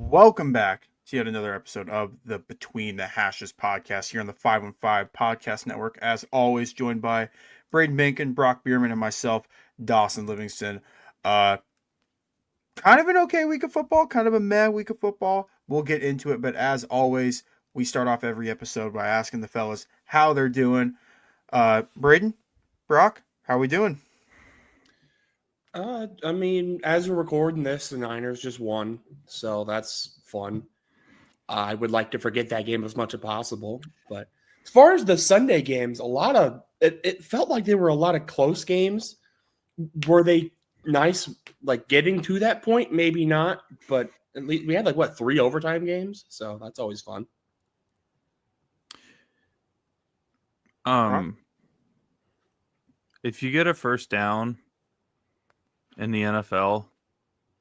Welcome back to yet another episode of the Between the Hashes podcast here on the 515 Podcast Network. As always, joined by Braden Binkin, Brock Bierman, and myself, Dawson Livingston. Kind of an okay week of football, kind of a meh week of football. We'll get into it, but as always, we start off every episode by asking the fellas how they're doing. Braden, Brock, how are we doing? As we're recording this, the Niners just won, so that's fun. I would like to forget that game as much as possible, but as far as the Sunday games, it felt like there were a lot of close games. Were they nice, like getting to that point? Maybe not, but at least we had 3 overtime games, so that's always fun. If you get a first down in the NFL,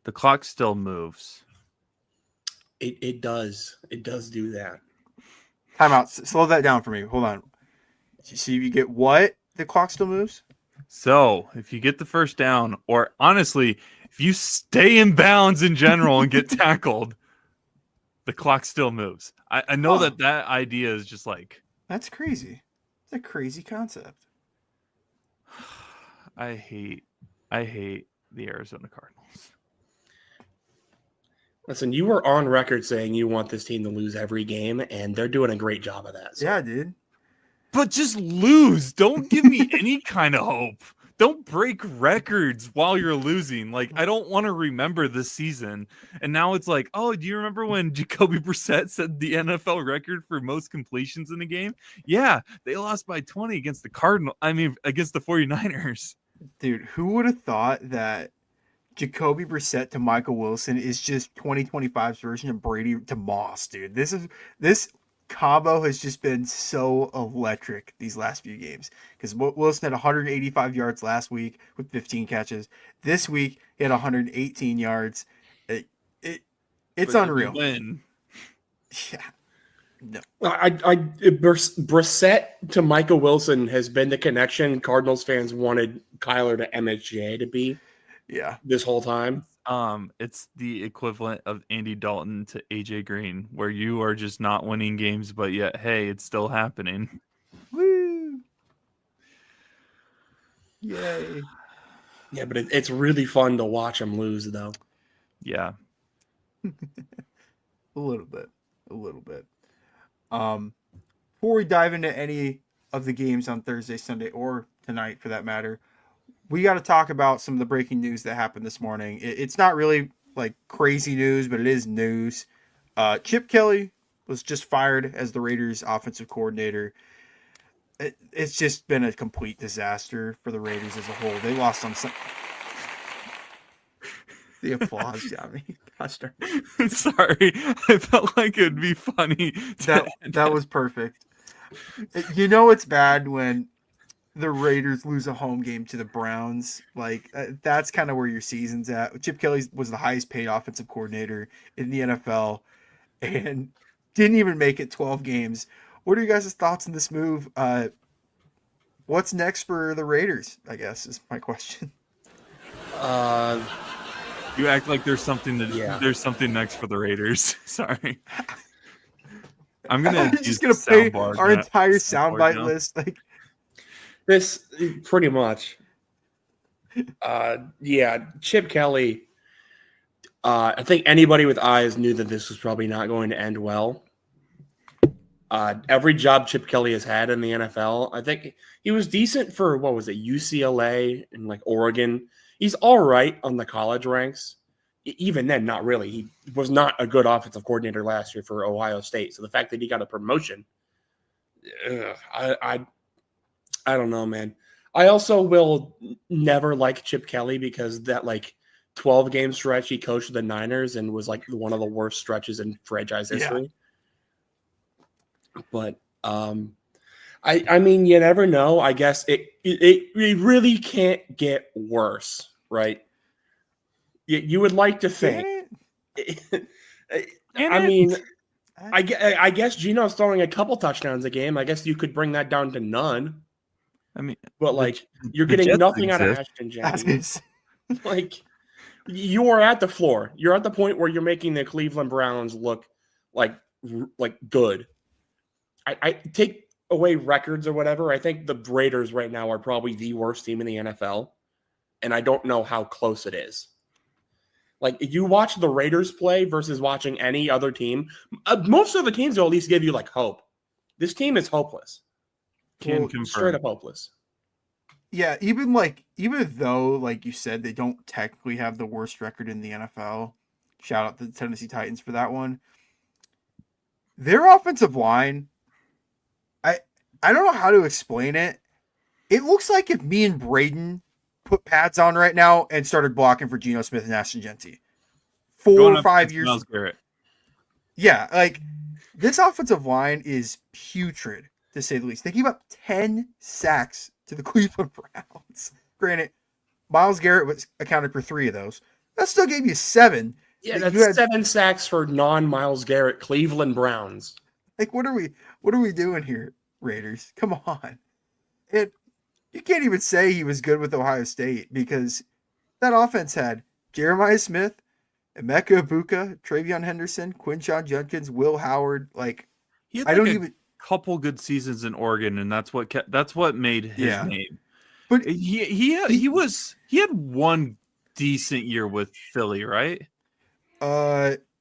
the clock still moves. It does. It does do that. Time out. Slow that down for me. Hold on. So you get what? The clock still moves? So if you get the first down, or honestly, if you stay in bounds in general and get tackled, the clock still moves. I know that idea is just like... That's crazy. It's a crazy concept. I hate the Arizona Cardinals. Listen, you were on record saying you want this team to lose every game, and they're doing a great job of that. So. Yeah, dude. But just lose. Don't give me any kind of hope. Don't break records while you're losing. Like, I don't want to remember this season. And now it's like, oh, do you remember when Jacoby Brissett set the NFL record for most completions in a game? Yeah, they lost by 20 against the against the 49ers. Dude, who would have thought that Jacoby Brissett to Michael Wilson is just 2025's version of Brady to Moss, dude? This combo has just been so electric these last few games, because Wilson had 185 yards last week with 15 catches. This week he had 118 yards. It's unreal. Win. Yeah. No. Brissett to Michael Wilson has been the connection Cardinals fans wanted Kyler to MHJ to be. Yeah. This whole time. It's the equivalent of Andy Dalton to AJ Green, where you are just not winning games, but yet, hey, it's still happening. Woo! Yay! Yeah, but it's really fun to watch them lose, though. Yeah. A little bit. Before we dive into any of the games on Thursday, Sunday, or tonight for that matter, we got to talk about some of the breaking news that happened this morning. It's not really like crazy news, but it is news. Chip Kelly was just fired as the Raiders offensive coordinator. It's just been a complete disaster for the Raiders as a whole. They lost on some... The applause got me. Gosh darn it. Sorry. I felt like it'd be funny. That was perfect. You know it's bad when the Raiders lose a home game to the Browns. Like, that's kind of where your season's at. Chip Kelly was the highest paid offensive coordinator in the NFL and didn't even make it 12 games. What are you guys' thoughts on this move? What's next for the Raiders, I guess, is my question. You act like there's something there's something next for the Raiders. Sorry. I'm just gonna play our entire soundbite list. Like this, pretty much. Chip Kelly. I think anybody with eyes knew that this was probably not going to end well. Every job Chip Kelly has had in the NFL, I think he was decent for UCLA and like Oregon. He's all right on the college ranks. Even then, not really. He was not a good offensive coordinator last year for Ohio State. So the fact that he got a promotion, I don't know, man. I also will never like Chip Kelly because that 12-game stretch he coached the Niners and was like one of the worst stretches in franchise history. Yeah. But I mean, you never know. I guess it really can't get worse, right? You would like to think. I mean, I guess Geno's throwing a couple touchdowns a game. I guess you could bring that down to none. I mean, but you're getting nothing out of Ashton Jennings. You are at the floor. You're at the point where you're making the Cleveland Browns look like good. I take away records or whatever. I think the Raiders right now are probably the worst team in the NFL, and I don't know how close it is. Like, you watch the Raiders play versus watching any other team. Most of the teams will at least give you like hope. This team is hopeless. Can confirm. Straight up hopeless. Yeah, even though, like you said, they don't technically have the worst record in the NFL. Shout out to the Tennessee Titans for that one. Their offensive line, I don't know how to explain it. It looks like if me and Braden put pads on right now and started blocking for Geno Smith and Ashton Genty. 4 or 5 years. Myles Garrett. Yeah, like this offensive line is putrid, to say the least. They gave up 10 sacks to the Cleveland Browns. Granted, Myles Garrett was accounted for 3 of those. That still gave you 7. Yeah, that's 7 sacks for non-Myles Garrett Cleveland Browns. Like, what are we doing here, Raiders? Come on. You can't even say he was good with Ohio State because that offense had Jeremiah Smith, Emeka Ibuka, Travion Henderson, Quinshon Judkins, Will Howard. Like, He had I don't even couple good seasons in Oregon, and that's what made his name. But he had one decent year with Philly, right?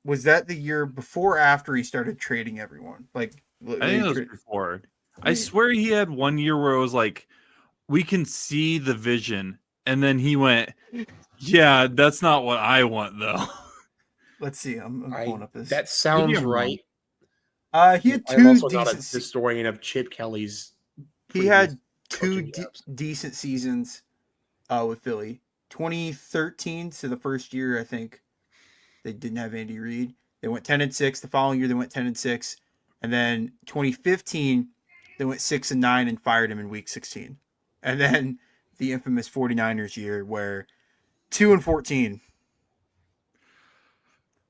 was that the year before or after he started trading everyone? Like, I think it was before. I swear he had one year where it was like, we can see the vision, and then he went, yeah, that's not what I want though. Let's see. I'm pulling up this. That sounds right. He had 2 I'm also decent. not a historian of Chip Kelly's. He had 2 decent seasons with Philly. 2013, so the first year I think they didn't have Andy Reid. They went 10-6. The following year they went 10-6, and then 2015 they went 6-9 and fired him in week 16. And then the infamous 49ers year where 2-14.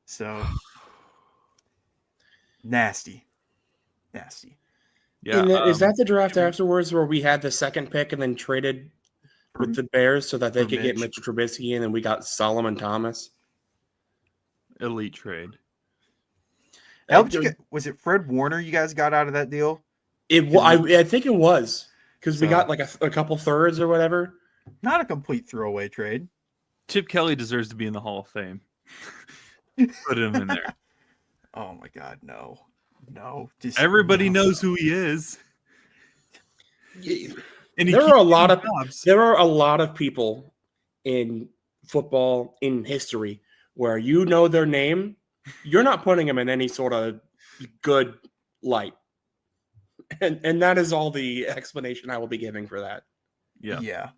So nasty. Yeah. Is that the draft afterwards where we had the second pick and then traded with the Bears so that they could get Mitch Trubisky, and then we got Solomon Thomas? Elite trade. Was it Fred Warner you guys got out of that deal? I think it was because we got like a couple thirds or whatever. Not a complete throwaway trade. Chip Kelly deserves to be in the Hall of Fame. Put him in there. Oh my God, no. Everybody knows who he is. And there are a lot of people in football in history where you know their name, you're not putting them in any sort of good light. And that is all the explanation I will be giving for that. Yeah.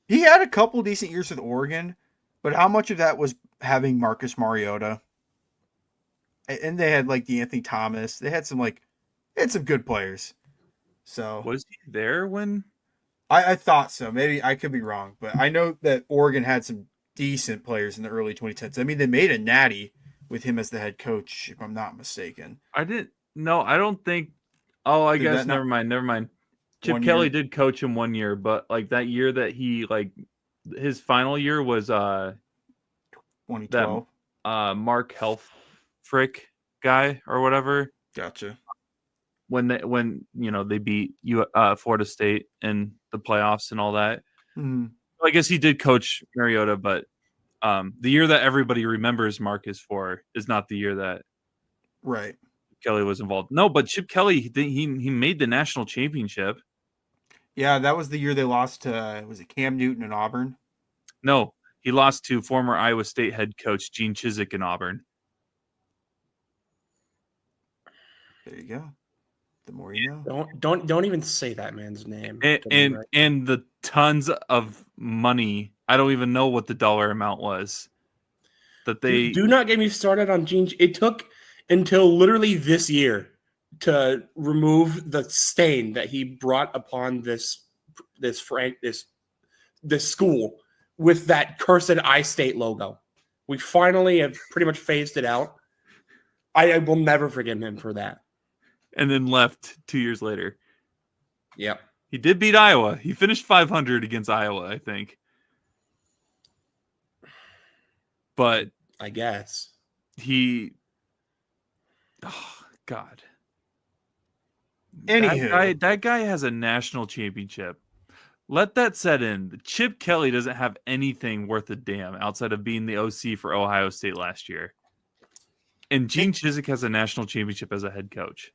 He had a couple decent years with Oregon, but how much of that was having Marcus Mariota? And they had like Anthony Thomas. They had some good players. So was he there when? I thought so. Maybe I could be wrong, but I know that Oregon had some decent players in the early 2010s. I mean, they made a natty with him as the head coach, if I'm not mistaken. I don't think. Oh, I guess never mind. Chip Kelly did coach him one year, but like that year that he his final year was 2012. Mark Helfrich guy or whatever. Gotcha. When they beat Florida State in the playoffs and all that. Mm-hmm. I guess he did coach Mariota, but the year that everybody remembers Marcus for is not the year that right Kelly was involved. No, but Chip Kelly he made the national championship. Yeah, that was the year they lost to was it Cam Newton and Auburn? No, he lost to former Iowa State head coach Gene Chizik in Auburn. There you go. The more you know. Don't even say that man's name. And the tons of money. I don't even know what the dollar amount was. That they do not get me started on Gene. It took until literally this year to remove the stain that he brought upon this school with that cursed iState logo. We finally have pretty much phased it out. I will never forgive him for that. And then left 2 years later. Yep. He did beat Iowa. He finished 500 against Iowa, I think. but I guess. oh God. Anywho. That guy has a national championship. Let that set in. Chip Kelly doesn't have anything worth a damn outside of being the OC for Ohio State last year. And Gene Chizik has a national championship as a head coach.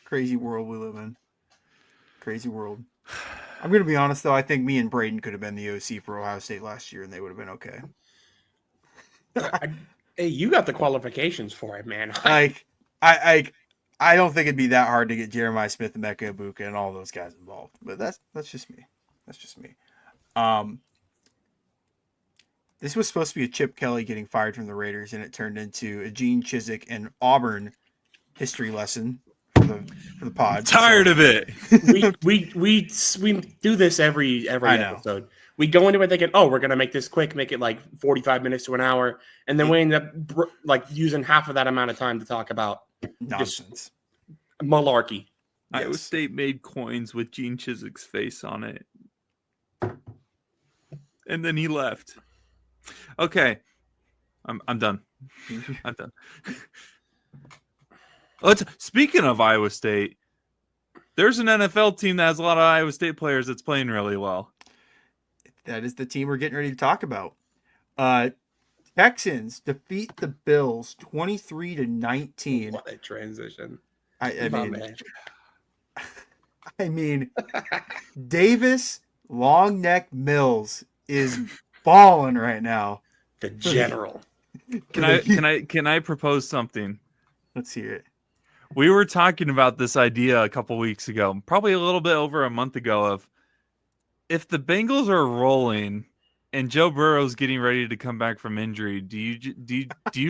Crazy world we live in. Crazy world. I'm going to be honest, though. I think me and Braden could have been the OC for Ohio State last year, and they would have been okay. Hey, you got the qualifications for it, man. I don't think it'd be that hard to get Jeremiah Smith and Mecca Ibuka and all those guys involved. But that's just me. That's just me. This was supposed to be a Chip Kelly getting fired from the Raiders, and it turned into a Gene Chizik and Auburn history lesson for the pod. Tired of it. we do this every episode. We go into it thinking, oh, we're gonna make this quick, make it like 45 minutes to an hour, and then we end up like using half of that amount of time to talk about nonsense, malarkey. Yes. Iowa State made coins with Gene Chizik's face on it, and then he left. Okay, I'm done. I'm done. Speaking of Iowa State, there's an NFL team that has a lot of Iowa State players that's playing really well. That is the team we're getting ready to talk about. Texans defeat the Bills 23-19. What a transition! I mean, Davis Long Neck Mills is balling right now. The general. Can I propose something? Let's hear it. We were talking about this idea a couple weeks ago, probably a little bit over a month ago, of if the Bengals are rolling and Joe Burrow's getting ready to come back from injury, do you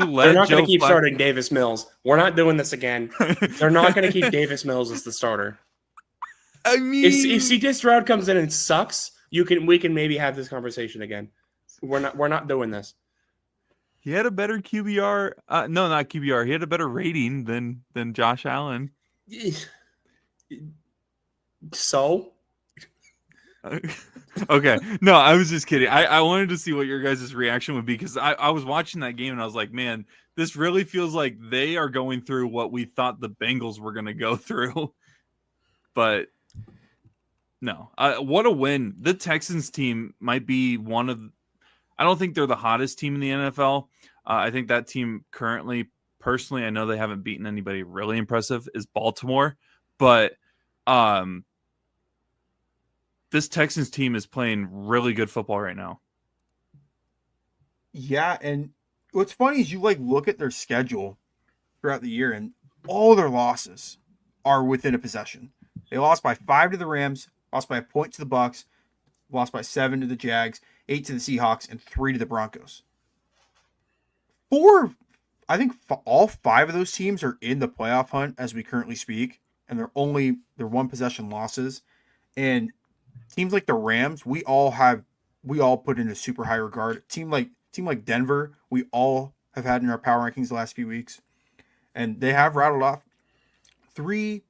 let They're not Joe going to keep starting Davis Mills. We're not doing this again. They're not going to keep Davis Mills as the starter. I mean, if CJ Stroud comes in and sucks, we can maybe have this conversation again. We're not doing this. He had a better QBR. No, not QBR. He had a better rating than Josh Allen. So? Okay. No, I was just kidding. I wanted to see what your guys' reaction would be, because I was watching that game and I was like, man, this really feels like they are going through what we thought the Bengals were going to go through. But no, what a win. The Texans team might be one of, I don't think they're the hottest team in the NFL. I think that team currently, personally, I know they haven't beaten anybody really impressive, is Baltimore. But this Texans team is playing really good football right now. Yeah, and what's funny is you look at their schedule throughout the year, and all their losses are within a possession. They lost by 5 to the Rams, lost by a point to the Bucs, lost by 7 to the Jags, 8 to the Seahawks, and 3 to the Broncos. I think all 5 of those teams are in the playoff hunt as we currently speak, and they're one possession losses. And teams like the Rams, we all put in a super high regard. Team like Denver, we all have had in our power rankings the last few weeks, and they have rattled off 2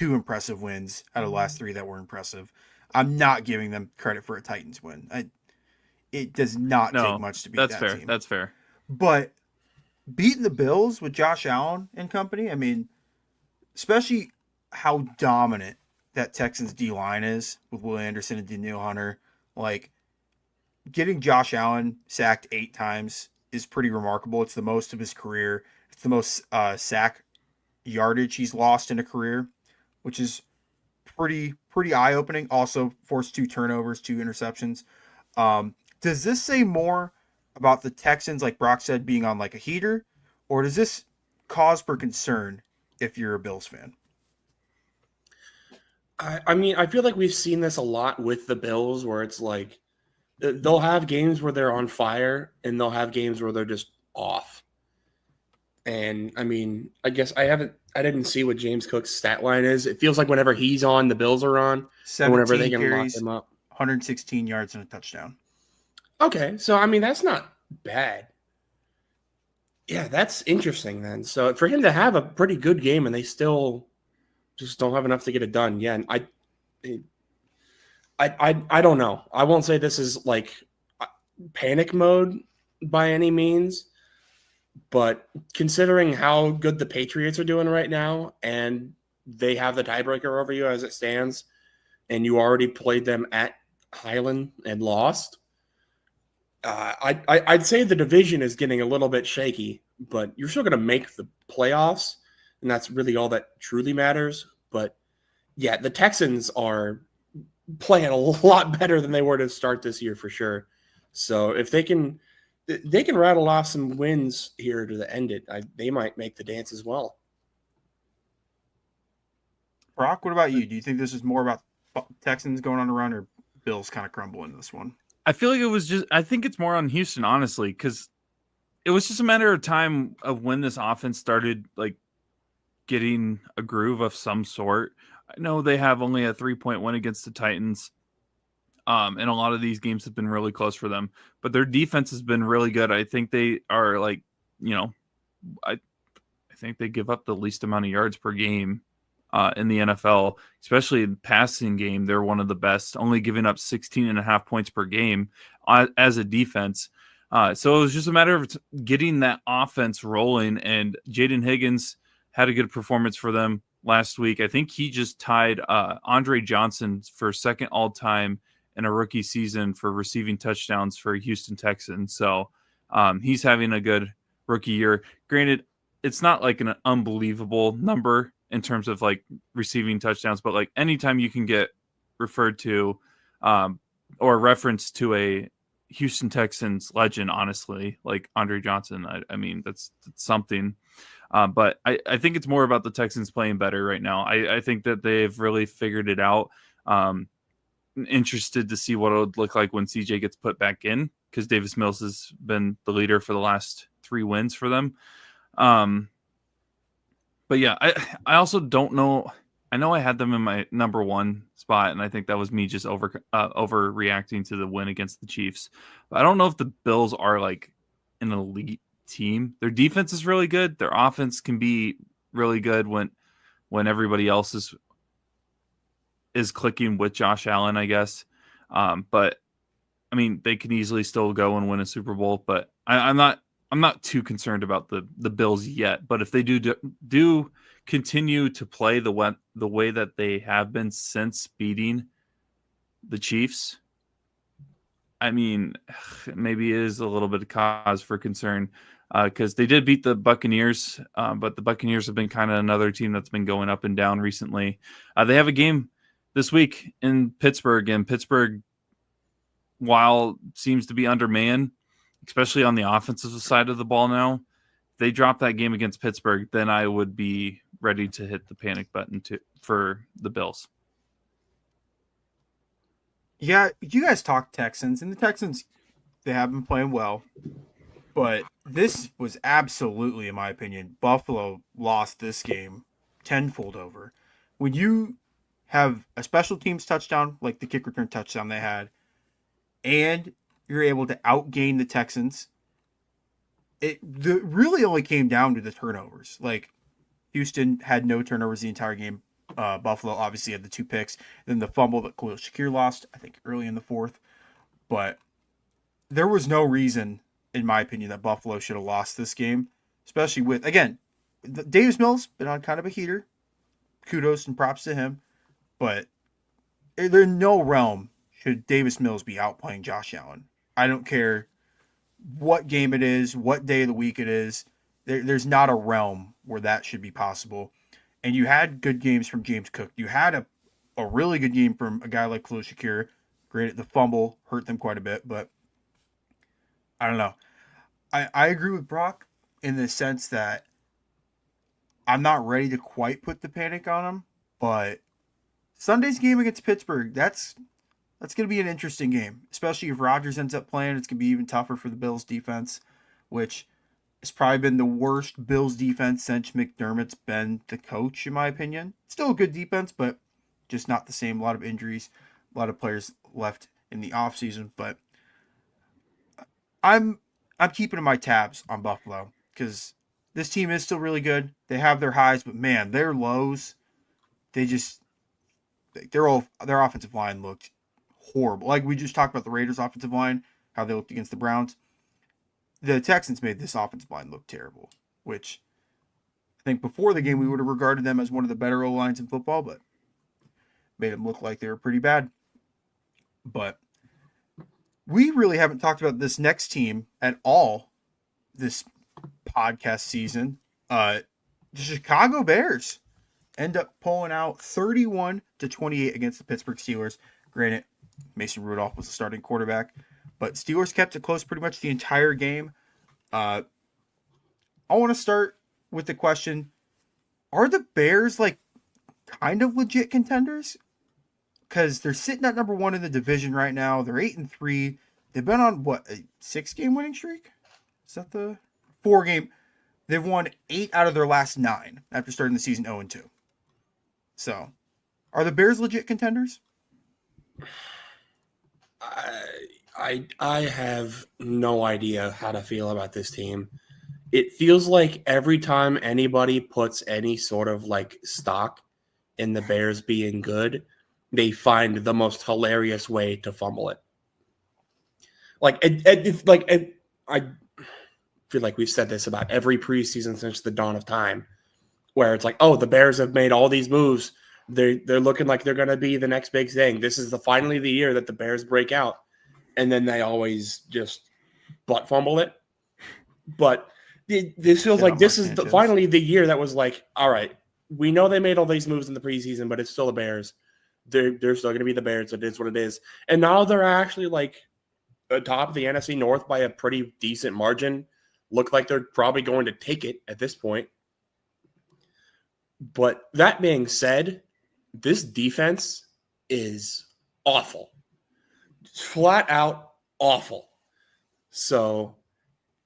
impressive wins out of the last 3 that were impressive. I'm not giving them credit for a Titans win. It does not take much to beat that team. That's fair. But beating the Bills with Josh Allen and company, I mean, especially how dominant that Texans D-line is with Will Anderson and Danielle Hunter, getting Josh Allen sacked 8 times is pretty remarkable. It's the most of his career. It's the most sack yardage he's lost in a career, which is pretty eye-opening. Also forced 2 turnovers, 2 interceptions. Does this say more about the Texans, like Brock said, being on a heater, or does this cause for concern if you're a Bills fan? I mean, I feel like we've seen this a lot with the Bills, where it's like they'll have games where they're on fire and they'll have games where they're just off. And I mean, I guess I didn't see what James Cook's stat line is. It feels like whenever he's on, the Bills are on. 17 whenever they can carries, lock him up. 116 yards and a touchdown. Okay, so I mean, that's not bad. Yeah, that's interesting then. So for him to have a pretty good game and they still just don't have enough to get it done. Yeah, and I don't know. I won't say this is like panic mode by any means, but considering how good the Patriots are doing right now, and they have the tiebreaker over you as it stands, and you already played them at Highland and lost, I'd say the division is getting a little bit shaky, but you're still going to make the playoffs, and that's really all that truly matters. But yeah, the Texans are playing a lot better than they were to start this year for sure. So if they can rattle off some wins here to the end it, they might make the dance as well. Brock, what about you? Do you think this is more about Texans going on a run or Bills kind of crumbling in this one? I feel like I think it's more on Houston, honestly, because it was just a matter of time of when this offense started like getting a groove of some sort. I know they have only a 3-point win against the Titans. And a lot of these games have been really close for them, but their defense has been really good. I think they are I think they give up the least amount of yards per game in the NFL, especially in passing game. They're one of the best, only giving up 16.5 points per game as a defense. So it was just a matter of getting that offense rolling, and Jaden Higgins had a good performance for them last week. I think he just tied Andre Johnson for second all-time in a rookie season for receiving touchdowns for Houston Texans. So he's having a good rookie year. Granted, it's not like an unbelievable number in terms of like receiving touchdowns, but like anytime you can get referred to or referenced to a Houston Texans legend, honestly, like Andre Johnson, I mean, that's something. But I think it's more about the Texans playing better right now. I think that they've really figured it out. Interested to see what it would look like when CJ gets put back in, because Davis Mills has been the leader for the last 3 wins for them. But yeah, I also don't know. I know I had them in my number 1 spot, and I think that was me just overreacting to the win against the Chiefs. But I don't know if the Bills are like an elite team. Their defense is really good. Their offense can be really good when everybody else is clicking with Josh Allen, I guess. But I mean, they can easily still go and win a Super Bowl. But I'm not too concerned about the Bills yet. But if they do continue to play the way that they have been since beating the Chiefs, I mean, maybe it is a little bit of cause for concern, because they did beat the Buccaneers, but the Buccaneers have been kind of another team that's been going up and down recently. They have a game this week in Pittsburgh, and Pittsburgh, while seems to be undermanned, especially on the offensive side of the ball now, if they drop that game against Pittsburgh, then I would be ready to hit the panic button for the Bills. Yeah, you guys talk Texans, and the Texans, they have been playing well. But this was absolutely, in my opinion, Buffalo lost this game tenfold over. When you have a special teams touchdown, like the kick return touchdown they had, and you're able to outgain the Texans, it really only came down to the turnovers. Like, Houston had no turnovers the entire game. Buffalo obviously had the 2 picks. Then the fumble that Khalil Shakir lost, I think, early in the 4th. But there was no reason, in my opinion, that Buffalo should have lost this game, especially with, again, Davis Mills been on kind of a heater. Kudos and props to him. But there's no realm should Davis Mills be outplaying Josh Allen. I don't care what game it is, what day of the week it is. There's not a realm where that should be possible. And you had good games from James Cook. You had a really good game from a guy like Khalil Shakir. Great, the fumble hurt them quite a bit, but I don't know. I agree with Brock in the sense that I'm not ready to quite put the panic on him, but Sunday's game against Pittsburgh, that's going to be an interesting game, especially if Rodgers ends up playing. It's going to be even tougher for the Bills defense, which has probably been the worst Bills defense since McDermott's been the coach, in my opinion. Still a good defense, but just not the same. A lot of injuries, a lot of players left in the offseason, but I'm keeping my tabs on Buffalo because this team is still really good. They have their highs, but man, their lows, their offensive line looked horrible. Like we just talked about the Raiders' offensive line, how they looked against the Browns. The Texans made this offensive line look terrible, which I think before the game we would have regarded them as one of the better O-lines in football, but made them look like they were pretty bad. But we really haven't talked about this next team at all this podcast season. The Chicago Bears end up pulling out 31-28 against the Pittsburgh Steelers. Granted, Mason Rudolph was the starting quarterback, but Steelers kept it close pretty much the entire game. I want to start with the question, are the Bears like kind of legit contenders? Because they're sitting at number 1 in the division right now. They're 8-3. They've been on what, a 6-game winning streak? Is that the 4-game? They've won 8 out of their last 9 after starting the season 0-2. So, are the Bears legit contenders? I have no idea how to feel about this team. It feels like every time anybody puts any sort of like stock in the Bears being good, they find the most hilarious way to fumble it. I feel like we've said this about every preseason since the dawn of time, where it's like, oh, the Bears have made all these moves. They're looking like they're going to be the next big thing. This is finally the year that the Bears break out. And then they always just butt fumble it. But this feels like this is finally the year that was like, all right, we know they made all these moves in the preseason, but it's still the Bears. They're still going to be the Bears. It is what it is. And now they're actually like atop of the NFC North by a pretty decent margin. Look like they're probably going to take it at this point. But that being said, this defense is awful. Flat out awful. So,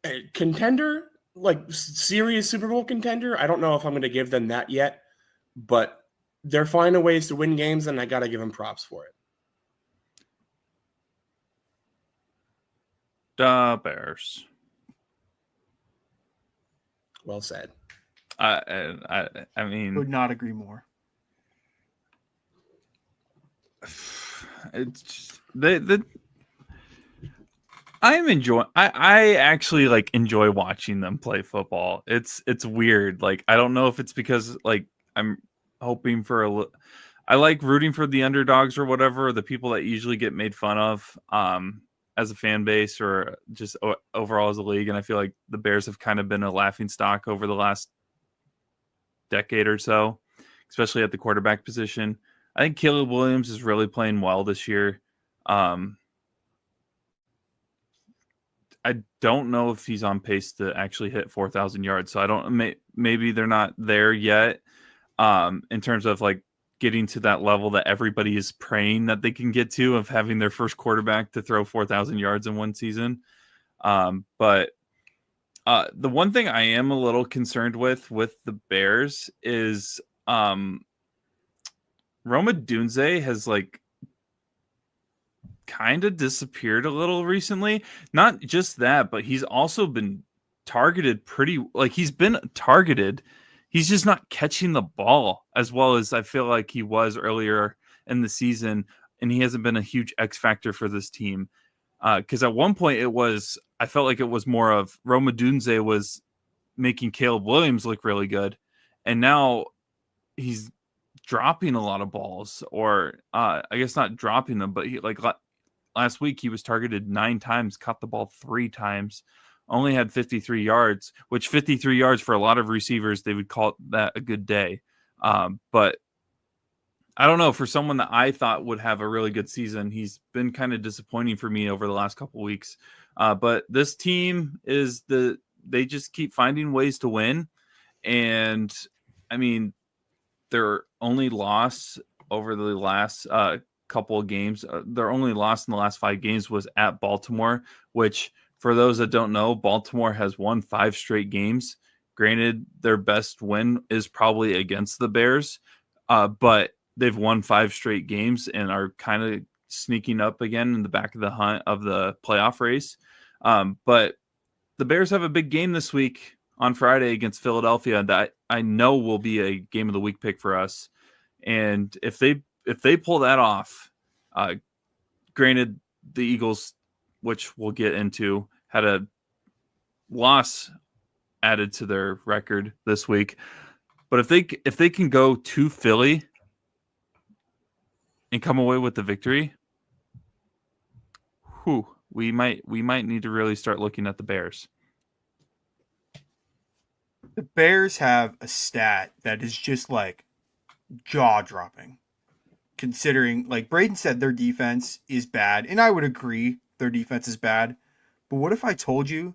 a contender, like serious Super Bowl contender, I don't know if I'm going to give them that yet, but they're finding ways to win games, and I got to give them props for it. The Bears. Well said. I mean, Could not agree more. It's just, I actually like enjoy watching them play football. It's weird. Like, I don't know if it's because like I'm hoping for I like rooting for the underdogs or whatever, the people that usually get made fun of as a fan base or just overall as a league. And I feel like the Bears have kind of been a laughing stock over the last decade or so, especially at the quarterback position. I think Caleb Williams is really playing well this year. I don't know if he's on pace to actually hit 4,000 yards. So I don't, maybe they're not there yet in terms of like getting to that level that everybody is praying that they can get to of having their first quarterback to throw 4,000 yards in one season. But the one thing I am a little concerned with the Bears is Roma Dunze has like kind of disappeared a little recently. Not just that, but he's also been targeted he's been targeted. He's just not catching the ball as well as I feel like he was earlier in the season. And he hasn't been a huge X factor for this team. Because at one point I felt like it was more of Roma Dunze was making Caleb Williams look really good. And now he's dropping a lot of balls, or I guess not dropping them, but he like last week he was targeted 9 times, caught the ball 3 times, only had 53 yards, which 53 yards for a lot of receivers, they would call that a good day. But I don't know, for someone that I thought would have a really good season, he's been kind of disappointing for me over the last couple of weeks. But this team they just keep finding ways to win. And I mean, their only loss over the last couple of games, their only loss in the last 5 games was at Baltimore, which for those that don't know, Baltimore has won 5 straight games. Granted, their best win is probably against the Bears, but they've won 5 straight games and are kind of sneaking up again in the back of the hunt of the playoff race. But the Bears have a big game this week on Friday against Philadelphia that I know will be a game of the week pick for us. And if they pull that off, granted, the Eagles, which we'll get into, had a loss added to their record this week. But if they can go to Philly and come away with the victory, we might need to really start looking at the Bears. The Bears have a stat that is just like jaw-dropping. Considering, like Braden said, their defense is bad, and I would agree their defense is bad. But what if I told you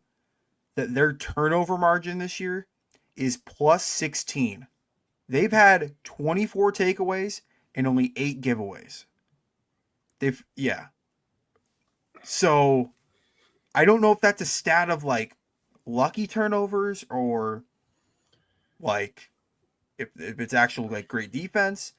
that their turnover margin this year is plus 16? They've had 24 takeaways and only 8 giveaways. So I don't know if that's a stat of like lucky turnovers or like if it's actual like great defense.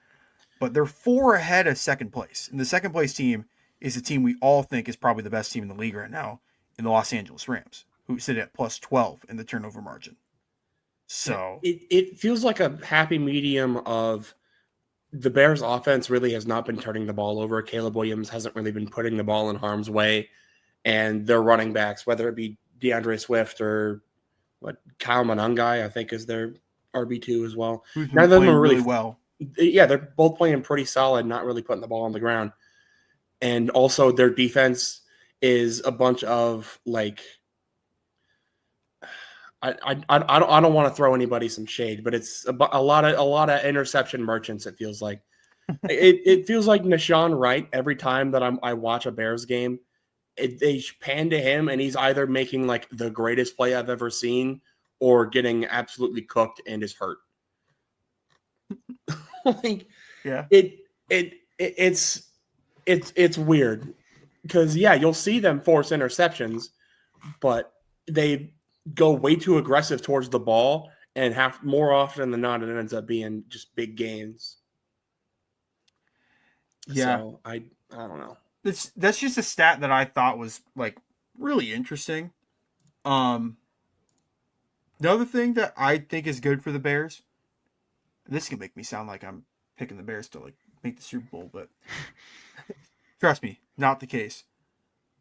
But they're 4 ahead of second place. And the second place team is a team we all think is probably the best team in the league right now in the Los Angeles Rams, who sit at plus 12 in the turnover margin. So it feels like a happy medium of the Bears offense really has not been turning the ball over. Caleb Williams hasn't really been putting the ball in harm's way. And their running backs, whether it be DeAndre Swift or Kyle Monangai, I think is their RB2 as well. who's been None of them playing are really well. Yeah, they're both playing pretty solid, not really putting the ball on the ground. And also their defense is a bunch of like I don't want to throw anybody some shade, but it's a lot of interception merchants. It feels like it feels like Nashawn Wright every time that I watch a Bears game. They pan to him and he's either making like the greatest play I've ever seen or getting absolutely cooked and is hurt. Like, Yeah. It's weird because you'll see them force interceptions, but they go way too aggressive towards the ball and have more often than not it ends up being just big gains. Yeah. So I don't know. That's just a stat that I thought was like really interesting. The other thing that I think is good for the Bears, this can make me sound like I'm picking the Bears to like make the Super Bowl, but trust me, not the case.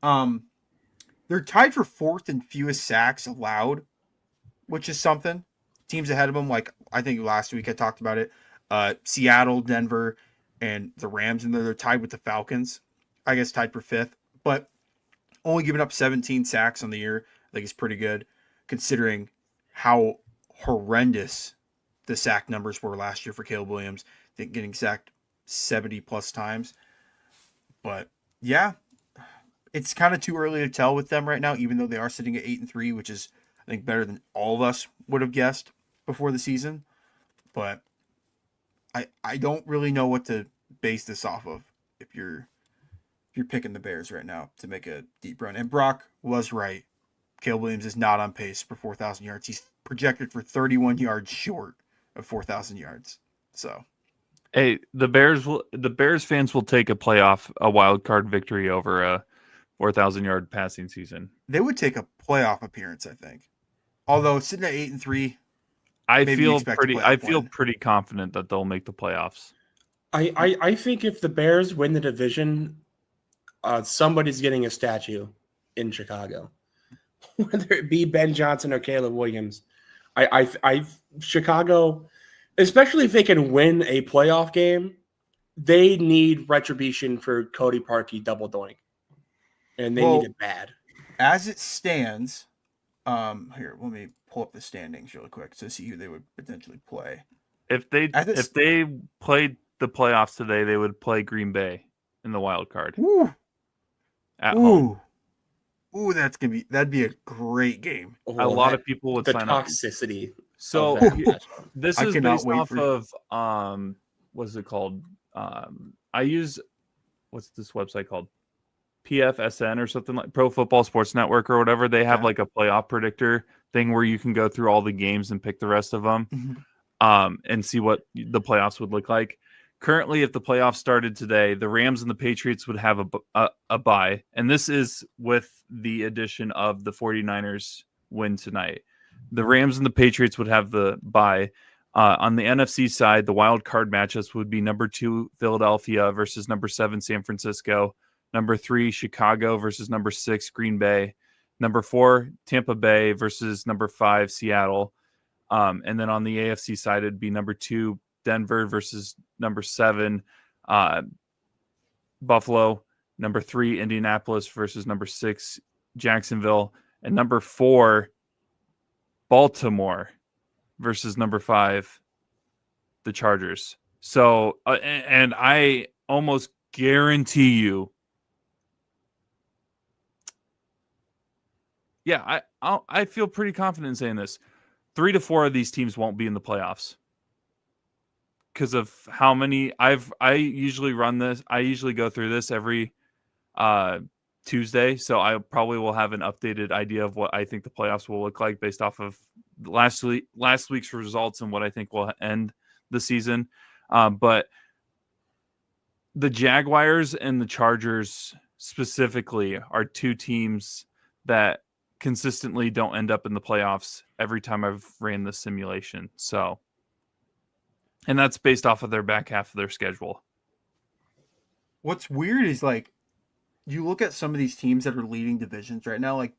They're tied for 4th in fewest sacks allowed, which is something. Teams ahead of them, like I think last week I talked about it. Seattle, Denver, and the Rams, and they're tied with the Falcons. I guess tied for 5th, but only giving up 17 sacks on the year, I think is pretty good, considering how horrendous the sack numbers were last year for Caleb Williams. I think getting sacked 70 plus times. But yeah, it's kind of too early to tell with them right now, even though they are sitting at 8-3, which is I think better than all of us would have guessed before the season. But I don't really know what to base this off of if you're picking the Bears right now to make a deep run. And Brock was right. Caleb Williams is not on pace for 4,000 yards. He's projected for 31 yards short of 4,000 yards. So, hey, the Bears fans will take a wild card victory over a 4,000-yard passing season. They would take a playoff appearance, I think. Although sitting at 8-3, I feel pretty confident that they'll make the playoffs. I think if the Bears win the division, somebody's getting a statue in Chicago, whether it be Ben Johnson or Caleb Williams. I Chicago, especially if they can win a playoff game, they need retribution for Cody Parkey double doink, and they need it bad. As it stands, here, let me pull up the standings really quick to see who they would potentially play. If they played the playoffs today, they would play Green Bay in the wild card. Woo. At home. Ooh, that'd be a great game. A lot of people would sign up. The toxicity. So this is based off of what's it called? I use what's this website called? PFSN or something like Pro Football Sports Network or whatever. They have like a playoff predictor thing where you can go through all the games and pick the rest of them, and see what the playoffs would look like. Currently, if the playoffs started today, the Rams and the Patriots would have a bye. And this is with the addition of the 49ers win tonight. The Rams and the Patriots would have the bye. On the NFC side, the wild card matchups would be number 2 Philadelphia versus number 7 San Francisco, Number 3, Chicago versus number 6, Green Bay. Number 4, Tampa Bay versus number 5, Seattle. And then on the AFC side, it'd be number 2, Denver versus number 7, Buffalo. Number 3, Indianapolis versus number 6, Jacksonville. And number 4, Baltimore versus number 5, the Chargers. So, and I almost guarantee you, yeah, I feel pretty confident in saying this. 3 to 4 of these teams won't be in the playoffs because of how many I usually run this. I usually go through this every Tuesday, so I probably will have an updated idea of what I think the playoffs will look like based off of last week's results and what I think will end the season. But the Jaguars and the Chargers specifically are 2 teams that consistently don't end up in the playoffs every time I've ran the simulation. So, and that's based off of their back half of their schedule. What's weird is like you look at some of these teams that are leading divisions right now, like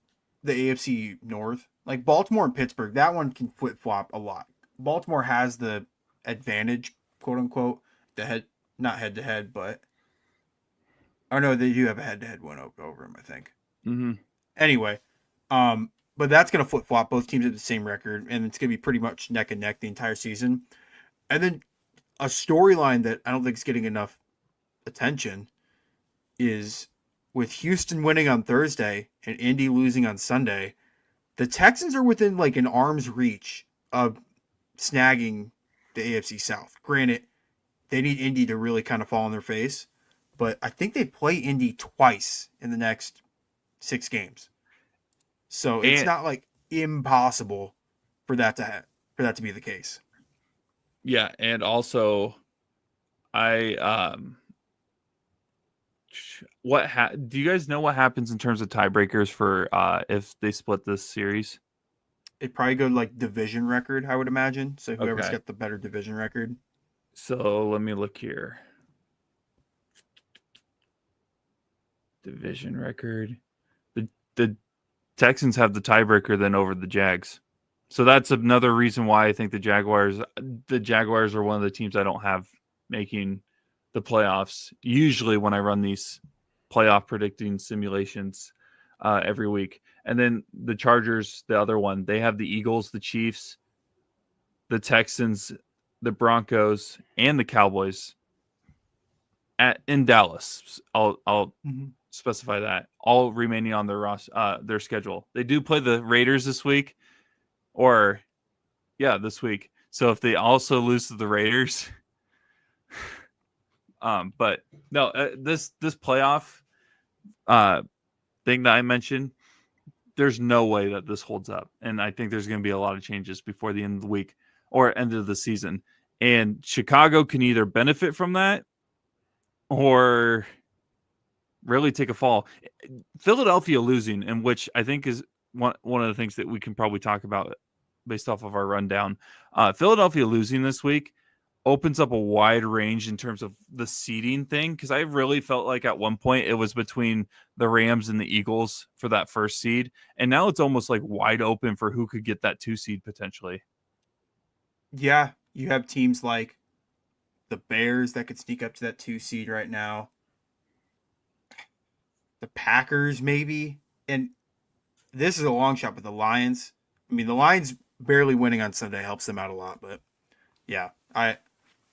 the AFC North, like Baltimore and Pittsburgh. That one can flip flop a lot. Baltimore has the advantage, quote unquote, not head to head, but I know they do have a head to head win over them, I think. Mm-hmm. Anyway, but that's gonna flip flop. Both teams have the same record, and it's gonna be pretty much neck and neck the entire season. And then a storyline that I don't think is getting enough attention is with Houston winning on Thursday and Indy losing on Sunday, the Texans are within like an arm's reach of snagging the AFC South. Granted, they need Indy to really kind of fall on their face, but I think they play Indy twice in the next 6 games. So it's not like impossible for that to be the case. Yeah, and also do you guys know what happens in terms of tiebreakers for if they split this series? It'd probably go like division record, I would imagine. So whoever's Okay. got the better division record. So let me look here. Division record. The Texans have the tiebreaker then over the Jags. So that's another reason why I think the Jaguars are one of the teams I don't have making the playoffs. Usually when I run these playoff predicting simulations every week. And then the Chargers, the other one, they have the Eagles, the Chiefs, the Texans, the Broncos, and the Cowboys in Dallas. I'll specify that, all remaining on their schedule. They do play the Raiders this week, this week. So if they also lose to the Raiders, but no, this playoff thing that I mentioned, there's no way that this holds up, and I think there's going to be a lot of changes before the end of the week or end of the season. And Chicago can either benefit from that or really take a fall. Philadelphia losing, in which I think is one of the things that we can probably talk about based off of our rundown. Philadelphia losing this week opens up a wide range in terms of the seeding thing, because I really felt like at one point it was between the Rams and the Eagles for that first seed, and now it's almost like wide open for who could get that 2 seed potentially. Yeah, you have teams like the Bears that could sneak up to that 2 seed right now. The Packers maybe, and this is a long shot, but the Lions. I mean, the Lions barely winning on Sunday helps them out a lot, but yeah,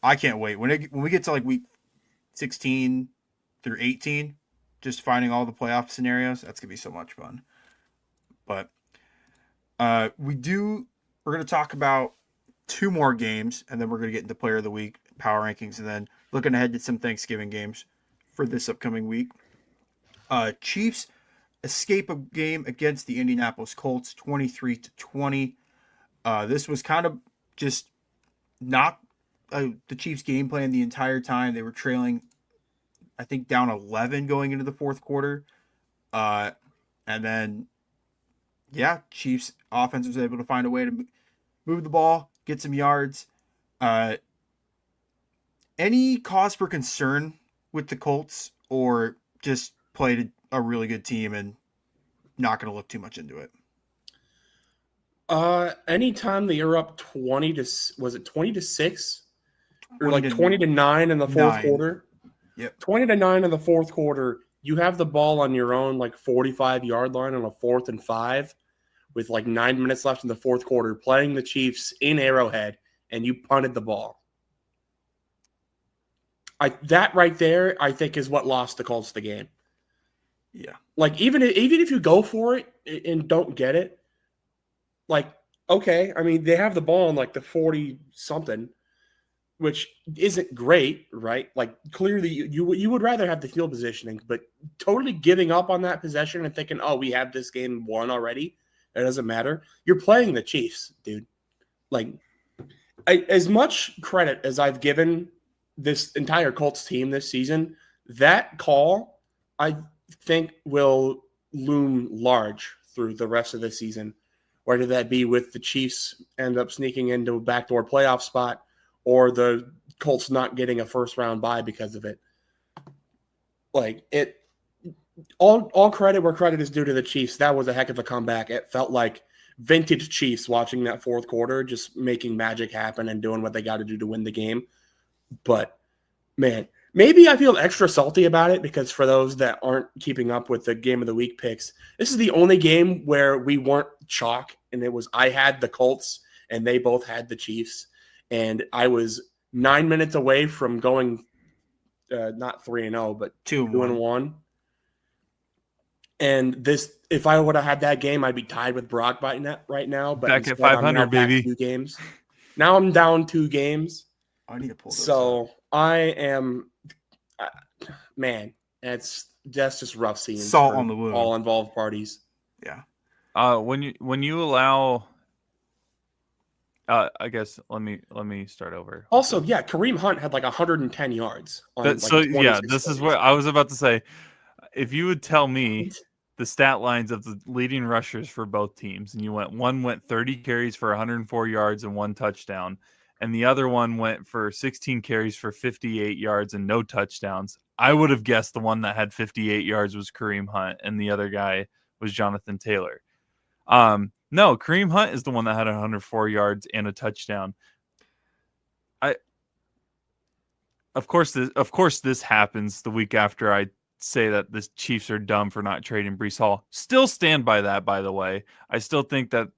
I can't wait when we get to like week 16 through 18, just finding all the playoff scenarios. That's gonna be so much fun. But we're gonna talk about 2 more games, and then we're gonna get into Player of the Week, power rankings, and then looking ahead to some Thanksgiving games for this upcoming week. Chiefs escape a game against the Indianapolis Colts, 23-20. This was kind of just not the Chiefs' game plan the entire time. They were trailing, I think, down 11 going into the fourth quarter. And then, Chiefs offense was able to find a way to move the ball, get some yards. Any cause for concern with the Colts, or just played a really good team and not going to look too much into it. Anytime that you're up 20 to, was it 20 to 6 or like 20 to 20 to 9 in the fourth 9. quarter? Yep. 20 to 9 in the fourth quarter. You have the ball on your own like 45-yard line on a 4th and 5 with like 9 minutes left in the fourth quarter, playing the Chiefs in Arrowhead, and you punted the ball. That right there, I think, is what lost the Colts the game. Yeah. Like, even if you go for it and don't get it, like, okay, I mean, they have the ball in like the 40-something, which isn't great, right? Like, clearly you would rather have the field positioning, but totally giving up on that possession and thinking, oh, we have this game won already. It doesn't matter. You're playing the Chiefs, dude. Like, as much credit as I've given this entire Colts team this season, that call, I think, will loom large through the rest of the season, whether that be with the Chiefs end up sneaking into a backdoor playoff spot or the Colts not getting a first-round bye because of it. Like, all credit where credit is due to the Chiefs. That was a heck of a comeback. It felt like vintage Chiefs watching that fourth quarter, just making magic happen and doing what they got to do to win the game. But, man, maybe I feel extra salty about it because for those that aren't keeping up with the Game of the Week picks, this is the only game where we weren't chalk, and it was I had the Colts and they both had the Chiefs, and I was 9 minutes away from going not 3-0, but 2-1. And this, if I would have had that game, I'd be tied with Brock right now. But back at 500, baby. 2 games. Now I'm down 2 games. I need to pull those So up. I am, man. That's just rough scenes. Salt on the wound. All involved parties. Yeah. When you allow, I guess let me start over. Also, yeah, Kareem Hunt had like 110 yards. This is what I was about to say. If you would tell me the stat lines of the leading rushers for both teams, and one went 30 carries for 104 yards and 1 touchdown, and the other one went for 16 carries for 58 yards and no touchdowns, I would have guessed the one that had 58 yards was Kareem Hunt, and the other guy was Jonathan Taylor. No, Kareem Hunt is the one that had 104 yards and a touchdown. Of course this happens the week after I say that the Chiefs are dumb for not trading Breece Hall. Still stand by that, by the way. I still think that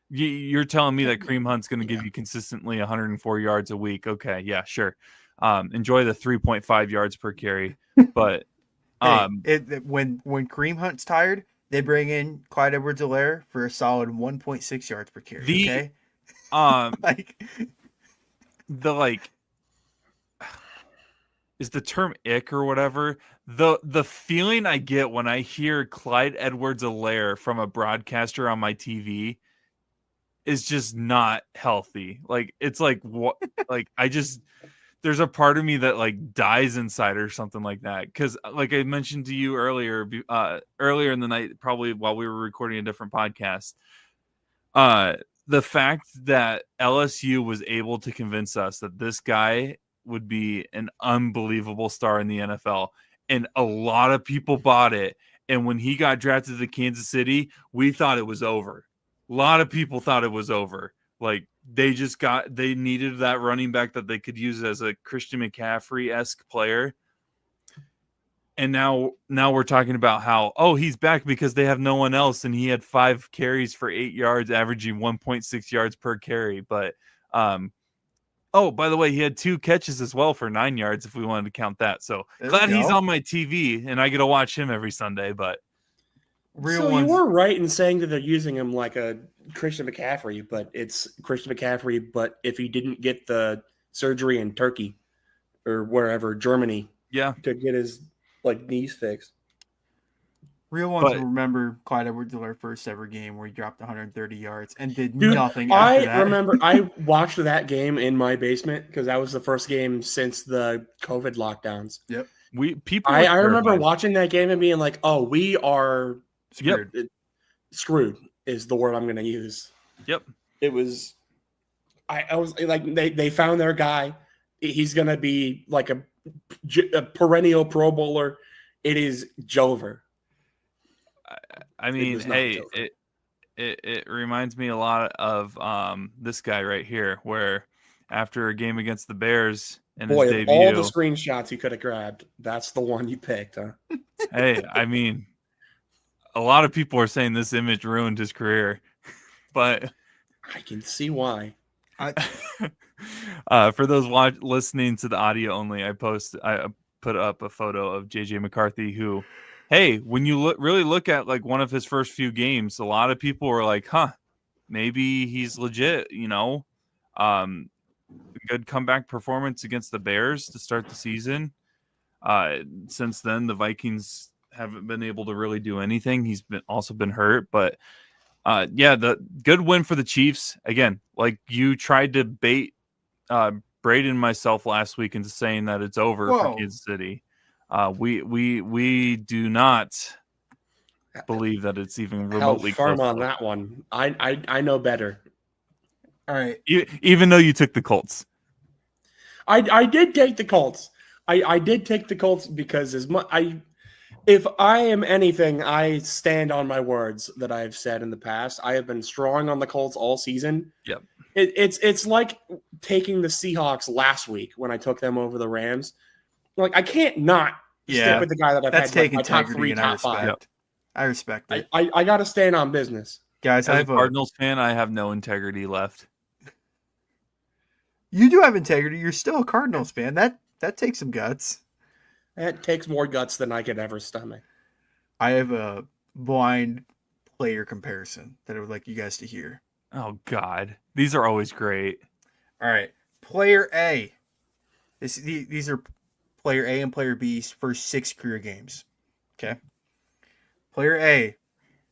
you're telling me that Kareem Hunt's going to give you consistently 104 yards a week. Okay, yeah, sure. Enjoy the 3.5 yards per carry. But when Kareem Hunt's tired, they bring in Clyde Edwards-Helaire for a solid 1.6 yards per carry. Okay, is the term ick or whatever. The feeling I get when I hear Clyde Edwards-Helaire from a broadcaster on my TV is just not healthy. Like, it's like what, like, there's a part of me that like dies inside or something like that. Because like I mentioned to you earlier in the night, probably while we were recording a different podcast, the fact that LSU was able to convince us that this guy would be an unbelievable star in the NFL, and a lot of people bought it. And when he got drafted to Kansas City, we thought it was over. A lot of people thought it was over. Like, they needed that running back that they could use as a Christian McCaffrey-esque player. And now we're talking about how, he's back because they have no one else, and he had 5 carries for 8 yards, averaging 1.6 yards per carry. But by the way, he had 2 catches as well for 9 yards, if we wanted to count that. So glad he's on my TV and I get to watch him every Sunday. But you were right in saying that they're using him like a Christian McCaffrey, but it's Christian McCaffrey. But if he didn't get the surgery in Turkey or wherever, Germany, to get his knees fixed. Real ones will remember Clyde Edwards-Helaire first ever game where he dropped 130 yards and did nothing after that. I remember I watched that game in my basement because that was the first game since the COVID lockdowns. Yep. I remember watching that game and being like, "Oh, we are screwed." Yep. Screwed is the word I'm going to use. Yep. It was. I was like, they found their guy. He's going to be like a perennial Pro Bowler. It is Jover. I mean, was not hey, Jover. it reminds me a lot of this guy right here, where after a game against the Bears in his Boy, of all the debut, screenshots you could have grabbed, that's the one you picked, huh? hey, I mean, a lot of people are saying this image ruined his career, but I can see why. for those listening to the audio only, I put up a photo of JJ McCarthy, who, hey, when you really look at like one of his first few games, a lot of people were like, huh, maybe he's legit, good comeback performance against the Bears to start the season. Since then, the Vikings haven't been able to really do anything. He's also been hurt, but the good win for the Chiefs. Again, like you tried to bait Braden and myself last week into saying that it's over for Kansas City. We do not believe that it's even remotely firm close on that one. I know better. All right. Even though you took the Colts. I did take the Colts. I did take the Colts because if I am anything, I stand on my words that I've said in the past. I have been strong on the Colts all season. Yep. It's like taking the Seahawks last week when I took them over the Rams. Like I can't not stick with the guy that I've That's had taking my top integrity, three, and top five. Yep. I respect it. I got to stand on business. Guys, As a Cardinals fan, I have no integrity left. You do have integrity. You're still a Cardinals fan. That takes some guts. It takes more guts than I could ever stomach. I have a blind player comparison that I would like you guys to hear. Oh, God. These are always great. All right. Player A. These are player A and player B's first 6 career games. Okay. Player A,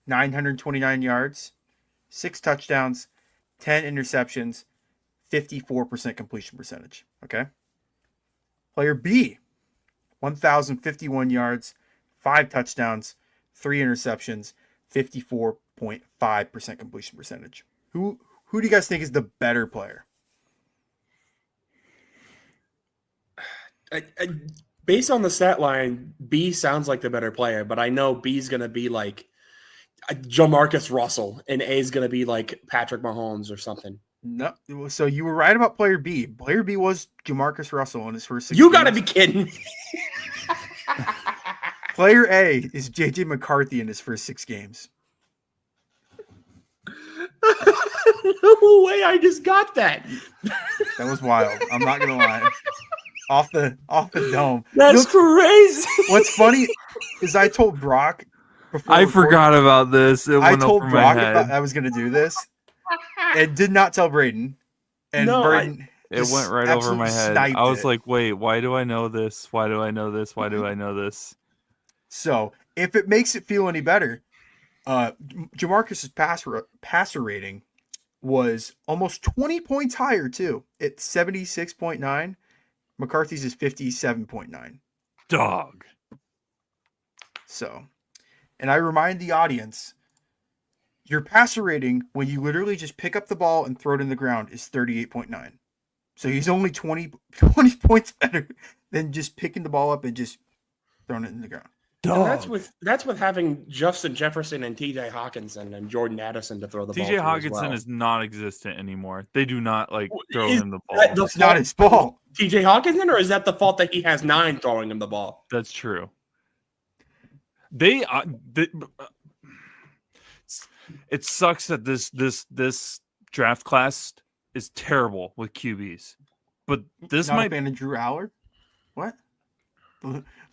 929 yards, 6 touchdowns, 10 interceptions, 54% completion percentage. Okay. Player B, 1,051 yards, 5 touchdowns, 3 interceptions, 54.5% completion percentage. Who do you guys think is the better player? Based on the stat line, B sounds like the better player, but I know B's going to be like Jamarcus Russell and A is going to be like Patrick Mahomes or something. No, so you were right about player B. Player B was Jamarcus Russell in his first 6 You games. got to be kidding me. Player A is JJ McCarthy in his first 6 games. No way! I just got that. That was wild. I'm not gonna lie. Off the dome. That's crazy. What's funny is I told Brock before I forgot about this. I told Brock I was gonna do this, and did not tell Braden. And No, Braden, it went right over my head. I was like, wait, why do I know this? Why do I know this? Why do I know this? So if it makes it feel any better, Jamarcus's passer rating was almost 20 points higher too. It's 76.9. McCarthy's is 57.9. Dog. So, and I remind the audience, your passer rating when you literally just pick up the ball and throw it in the ground is 38.9. So he's only 20 points better than just picking the ball up and just throwing it in the ground. And that's with having Justin Jefferson and TJ Hawkinson and Jordan Addison to throw the ball. TJ Hawkinson is non-existent anymore. They do not throw him the ball. It's not his fault. TJ Hawkinson, or is that the fault that he has 9 throwing him the ball? That's true. It sucks that this draft class is terrible with QBs, but this not might a fan of Drew Allard. What?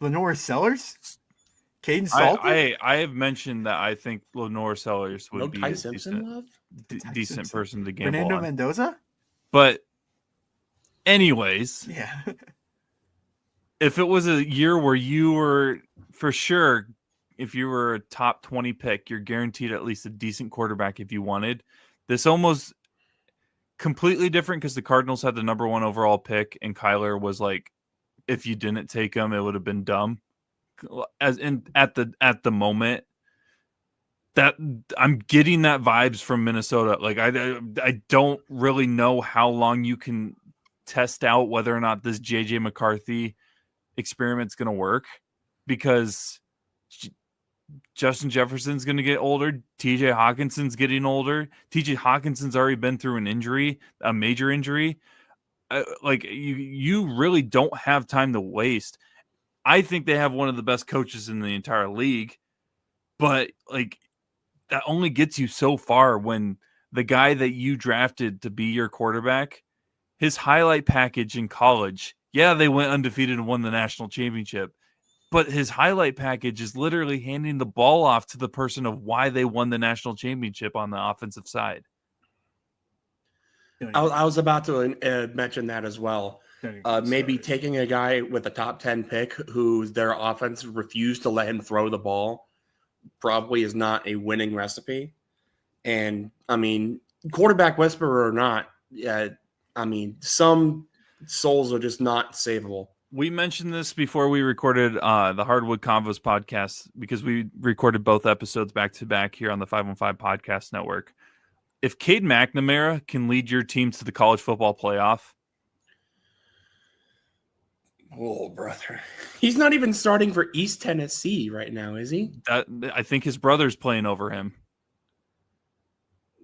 Lenore Sellers? Caden Salter? I have mentioned that I think Lenore Sellers would be Ty a Simpson decent person to gamble Fernando on. Mendoza? But anyways, Yeah. if it was a year where you were for sure, if you were a top 20 pick, you're guaranteed at least a decent quarterback if you wanted. This almost completely different because the Cardinals had the number 1 overall pick, and Kyler was like, if you didn't take him, it would have been dumb. As in at the moment, that I'm getting that vibes from Minnesota. Like I don't really know how long you can test out whether or not this JJ McCarthy experiment's going to work. because Justin Jefferson's going to get older. TJ Hawkinson's getting older. TJ Hawkinson's already been through an injury, a major injury. Like you really don't have time to waste. I think they have one of the best coaches in the entire league, but like that only gets you so far when the guy that you drafted to be your quarterback, his highlight package in college, yeah, they went undefeated and won the national championship. But his highlight package is literally handing the ball off to the person of why they won the national championship on the offensive side. I was about to mention that as well. Maybe taking a guy with a top 10 pick who their offense refused to let him throw the ball probably is not a winning recipe. And, I mean, quarterback whisperer or not, I mean, some souls are just not savable. We mentioned this before we recorded the Hardwood Convos podcast because we recorded both episodes back to back here on the 515 Podcast Network. If Cade McNamara can lead your team to the college football playoff. Oh, brother. He's not even starting for East Tennessee right now, is he? I think his brother's playing over him.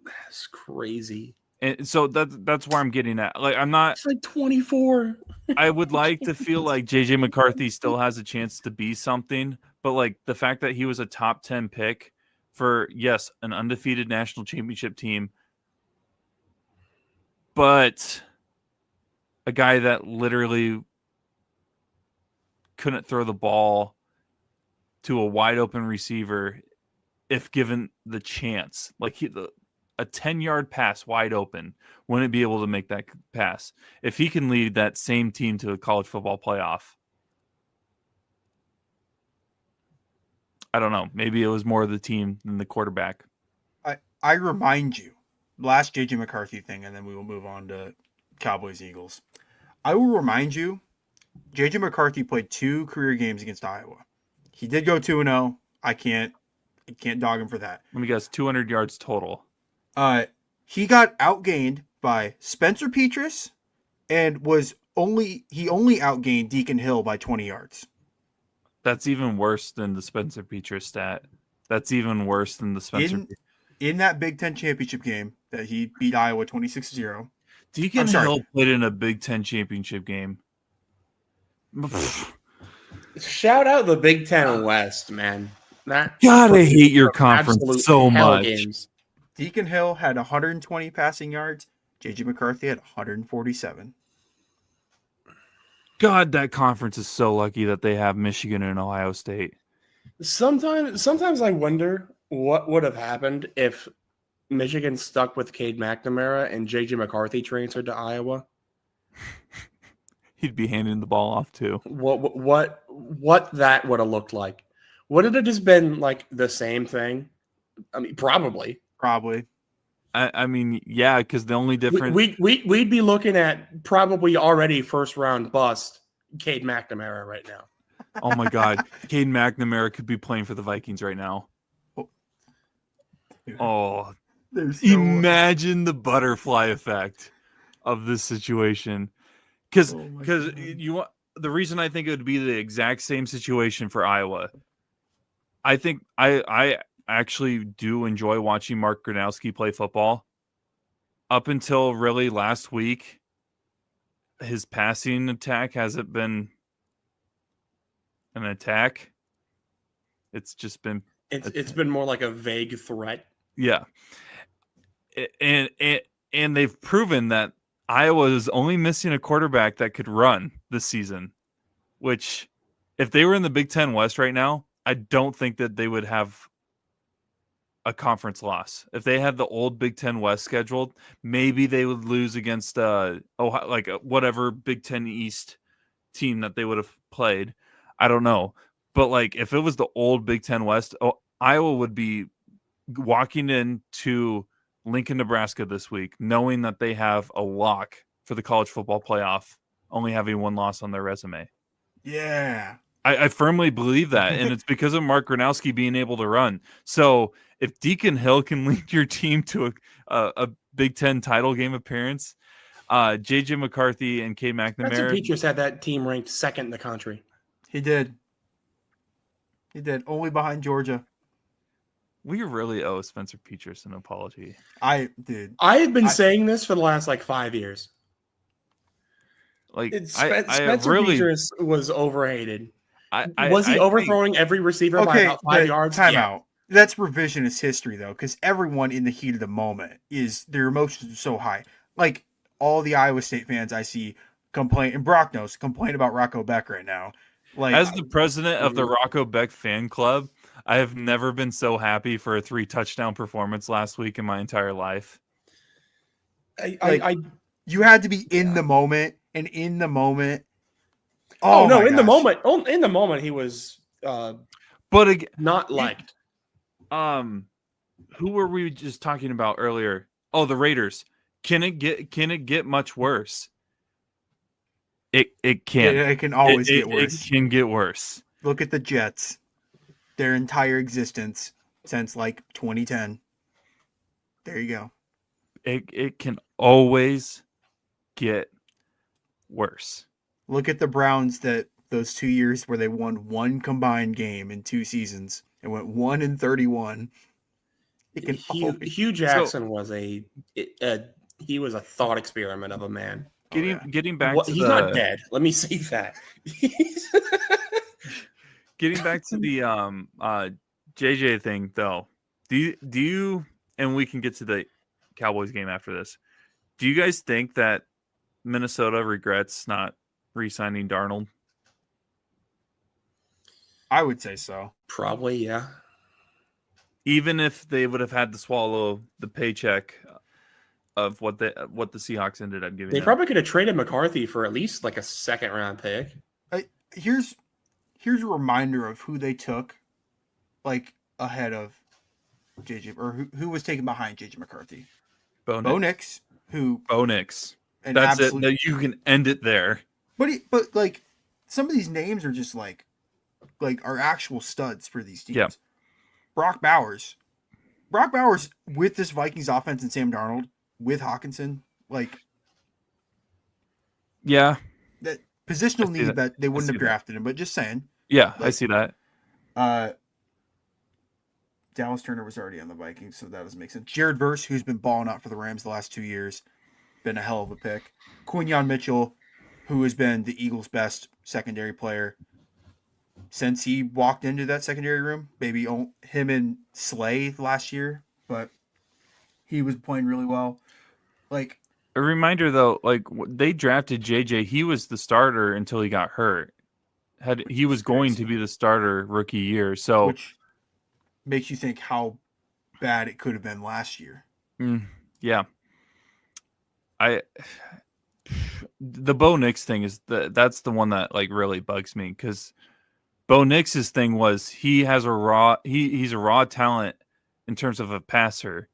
That's crazy. And so that's where I'm getting at. Like, I'm not. It's like 24. I would like to feel like JJ McCarthy still has a chance to be something, but like the fact that he was a top 10 pick for, yes, an undefeated national championship team, but a guy that literally couldn't throw the ball to a wide open receiver if given the chance. Like a 10-yard pass wide open, wouldn't be able to make that pass. If he can lead that same team to a college football playoff, I don't know. Maybe it was more of the team than the quarterback. I remind you, last JJ McCarthy thing, and then we will move on to Cowboys Eagles. I will remind you, JJ McCarthy played 2 career games against Iowa. He did go 2-0. I can't dog him for that. Let me guess, 200 yards total. He got outgained by Spencer Petras and he only outgained Deacon Hill by 20 yards. That's even worse than the Spencer Petras stat. That's even worse than the Spencer. In that Big Ten championship game that he beat Iowa 26-0. Deacon Hill played in a Big Ten championship game. Shout out the Big Ten West, man. God, I hate your conference so much. Games. Deacon Hill had 120 passing yards. JJ McCarthy had 147. God, that conference is so lucky that they have Michigan and Ohio State. Sometimes I wonder what would have happened if Michigan stuck with Cade McNamara and JJ McCarthy transferred to Iowa. He'd be handing the ball off too. What that would have looked like? Would it have just been like the same thing? I mean, probably. I mean, yeah, because the only difference we'd be looking at probably already first round bust Cade McNamara right now. Oh my God, Cade McNamara could be playing for the Vikings right now. Oh, imagine the butterfly effect of this situation. Because the reason I think it would be the exact same situation for Iowa. I think I actually do enjoy watching Mark Gronowski play football. Up until really last week, his passing attack hasn't been an attack. It's just been it's been more like a vague threat. Yeah. And they've proven that Iowa is only missing a quarterback that could run this season, which if they were in the Big Ten West right now, I don't think that they would have a conference loss. If they had the old Big Ten West scheduled, maybe they would lose against Ohio, like whatever Big Ten East team that they would have played. I don't know. But like if it was the old Big Ten West, Iowa would be walking into Lincoln, Nebraska this week, knowing that they have a lock for the college football playoff, only having one loss on their resume. Yeah. I firmly believe that, and it's because of Mark Gronowski being able to run. So if Deacon Hill can lead your team to a Big Ten title game appearance, JJ McCarthy and Cade McNamara. Spencer Petras had that team ranked second in the country. He did. He did. Only behind Georgia. We really owe Spencer Petras an apology. I did. I had been saying this for the last 5 years. Like Spencer really, Petras was overhated. I Was he think- overthrowing every receiver by about 5 yards? Timeout. That's revisionist history, though, because everyone in the heat of the moment their emotions are so high. Like all the Iowa State fans I see complain, and Brock knows, complain about Rocco Beck right now. Like, as the president of the Rocco Beck fan club, I have never been so happy for a 3-touchdown performance last week in my entire life. you had to be in the moment, and in the moment. Oh no! In gosh. the moment, he was but again, not liked. Who were we just talking about earlier? Oh, the Raiders. Can it get much worse? It can. It can always get worse. It can get worse. Look at the Jets. Their entire existence since 2010. There you go. It can always get worse. Look at the Browns those 2 years where they won one combined game in 2 seasons and went 1-31. It can Hugh Jackson was he was a thought experiment of a man. Getting back to he's not dead. Let me say that. Getting back to the JJ thing though. Do you and we can get to the Cowboys game after this. Do you guys think that Minnesota regrets not re-signing Darnold? I would say so. Probably, yeah. Even if they would have had to swallow the paycheck of what the Seahawks ended up giving they them. probably could have traded McCarthy for at least a second-round pick. Here's a reminder of who they took ahead of JJ, or who was taken behind JJ McCarthy. Bo Nix, Bo Nix. And that's it. That you can end it there. But some of these names are just are actual studs for these teams. Yeah. Brock Bowers with this Vikings offense and Sam Darnold with Hawkinson, yeah, that positional need that they wouldn't have drafted him. But just saying. Yeah, I see that. Dallas Turner was already on the Vikings, so that doesn't make sense. Jared Verse, who's been balling out for the Rams the last 2 years, been a hell of a pick. Quinyon Mitchell, who has been the Eagles' best secondary player since he walked into that secondary room. Maybe him and Slay last year, but he was playing really well. A reminder though, they drafted JJ. He was the starter until he got hurt. He was going to be the starter rookie year, so which makes you think how bad it could have been last year. Yeah. The Bo Nix thing that's the one that really bugs me, because Bo Nix's thing was he's a raw talent in terms of a passer.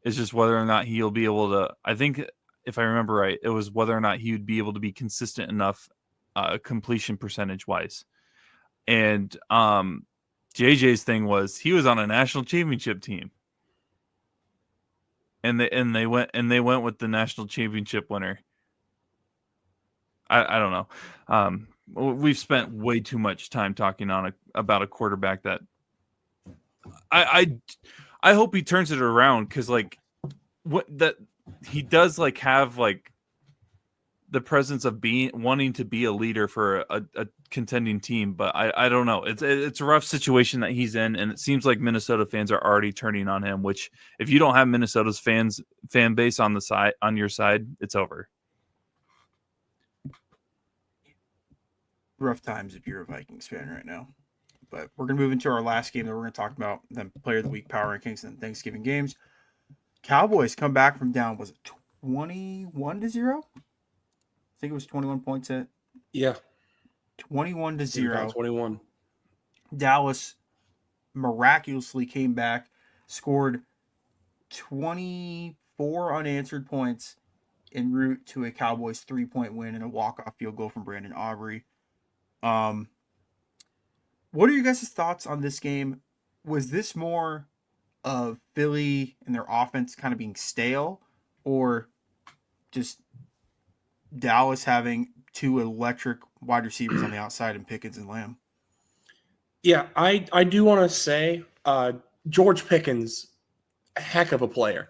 It's just whether or not he'll be able to. I think if I remember right, it was whether or not he would be able to be consistent enough completion percentage wise. And JJ's thing was he was on a national championship team. And they went with the national championship winner. I don't know. We've spent way too much time talking about a quarterback that I hope he turns it around, because he does have the presence of wanting to be a leader for a contending team, but I don't know. It's a rough situation that he's in, and it seems like Minnesota fans are already turning on him, which if you don't have Minnesota's fan base on your side, it's over. Rough times if you're a Vikings fan right now. But we're going to move into our last game that we're going to talk about, then Player of the Week, Power Rankings, and Thanksgiving games. Cowboys come back from down, was it 21-0? I think it was 21 points at. Yeah. 21-0. 21. Dallas miraculously came back, scored 24 unanswered points en route to a Cowboys 3-point win and a walk-off field goal from Brandon Aubrey. What are your guys' thoughts on this game? Was this more of Philly and their offense kind of being stale, or just Dallas having two electric wide receivers on the outside and Pickens and Lamb? Yeah, I do want to say George Pickens, a heck of a player.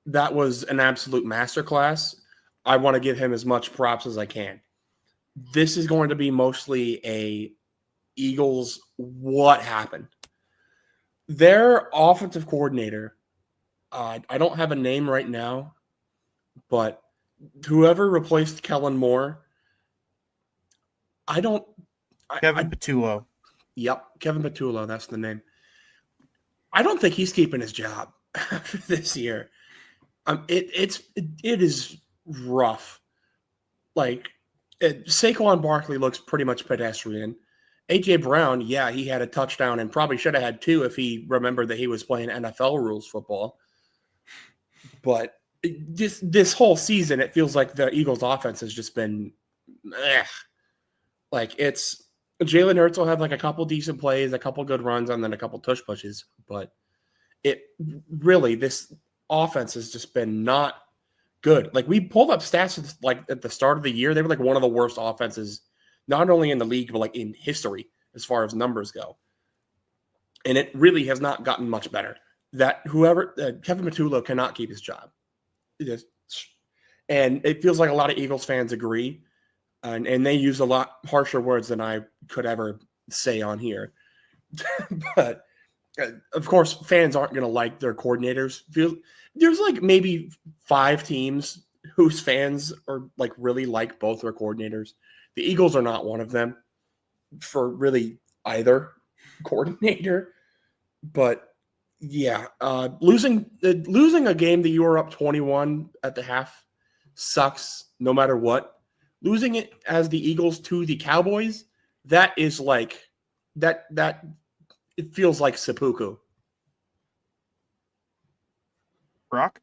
That was an absolute masterclass. I want to give him as much props as I can. This is going to be mostly a Eagles what happened. Their offensive coordinator, I don't have a name right now, but whoever replaced Kellen Moore, Kevin Patullo. Yep, Kevin Patullo, that's the name. I don't think he's keeping his job after this year. It is rough. Like Saquon Barkley looks pretty much pedestrian. AJ Brown, yeah, he had a touchdown and probably should have had two if he remembered that he was playing NFL rules football. But this whole season, it feels like the Eagles' offense has just been, like it's Jalen Hurts will have like a couple decent plays, a couple good runs, and then a couple tush pushes. But it really this offense has just been not good. Like we pulled up stats like at the start of the year, they were like one of the worst offenses, not only in the league but like in history as far as numbers go. And it really has not gotten much better. That Kevin Matullo cannot keep his job, and it feels like a lot of Eagles fans agree, and they use a lot harsher words than I could ever say on here. But of course, fans aren't going to like their coordinators. There's like maybe 5 teams whose fans are like really like both their coordinators. The Eagles are not one of them for really either coordinator. But yeah, losing a game that you were up 21 at the half sucks no matter what. Losing it as the Eagles to the Cowboys, that is like that it feels like seppuku. Brock?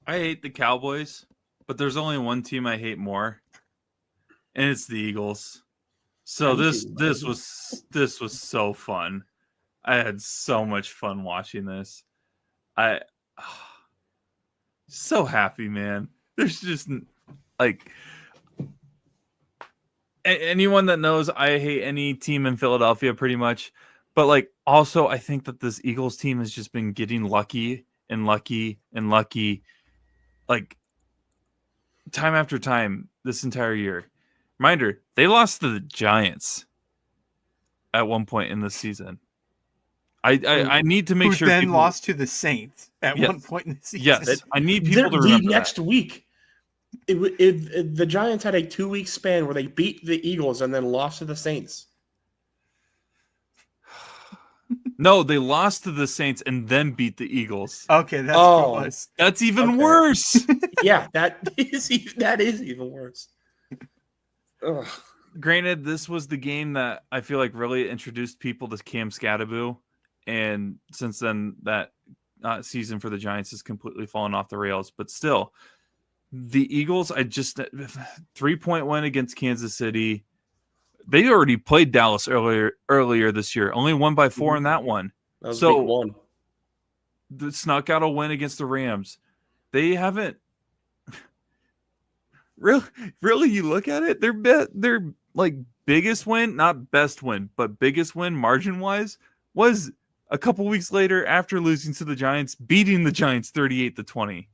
I hate the Cowboys, but there's only one team I hate more, and it's the Eagles. So this was so fun. I had so much fun watching this. So happy, man. There's just like anyone that knows I hate any team in Philadelphia pretty much. But like also I think that this Eagles team has just been getting lucky and lucky and lucky like time after time this entire year. Reminder, they lost to the Giants at one point in the season. I need to make sure then people lost to the Saints at one point in the season. Yes, I need people to remember next week. The Giants had a 2-week span where they beat the Eagles and then lost to the Saints. No, they lost to the Saints and then beat the Eagles. Okay, that's what it was. That's even worse. Yeah, that is even worse. Ugh. Granted, this was the game that I feel like really introduced people to Cam Scatterbo, and since then that season for the Giants has completely fallen off the rails. But still, the Eagles, 3-point win against Kansas City. They already played Dallas earlier this year. Only won by 4 in that one. That was week 1. They snuck out a win against the Rams. They haven't really. You look at it, their like biggest win, not best win, but biggest win margin wise was a couple weeks later after losing to the Giants, beating the Giants 38-20.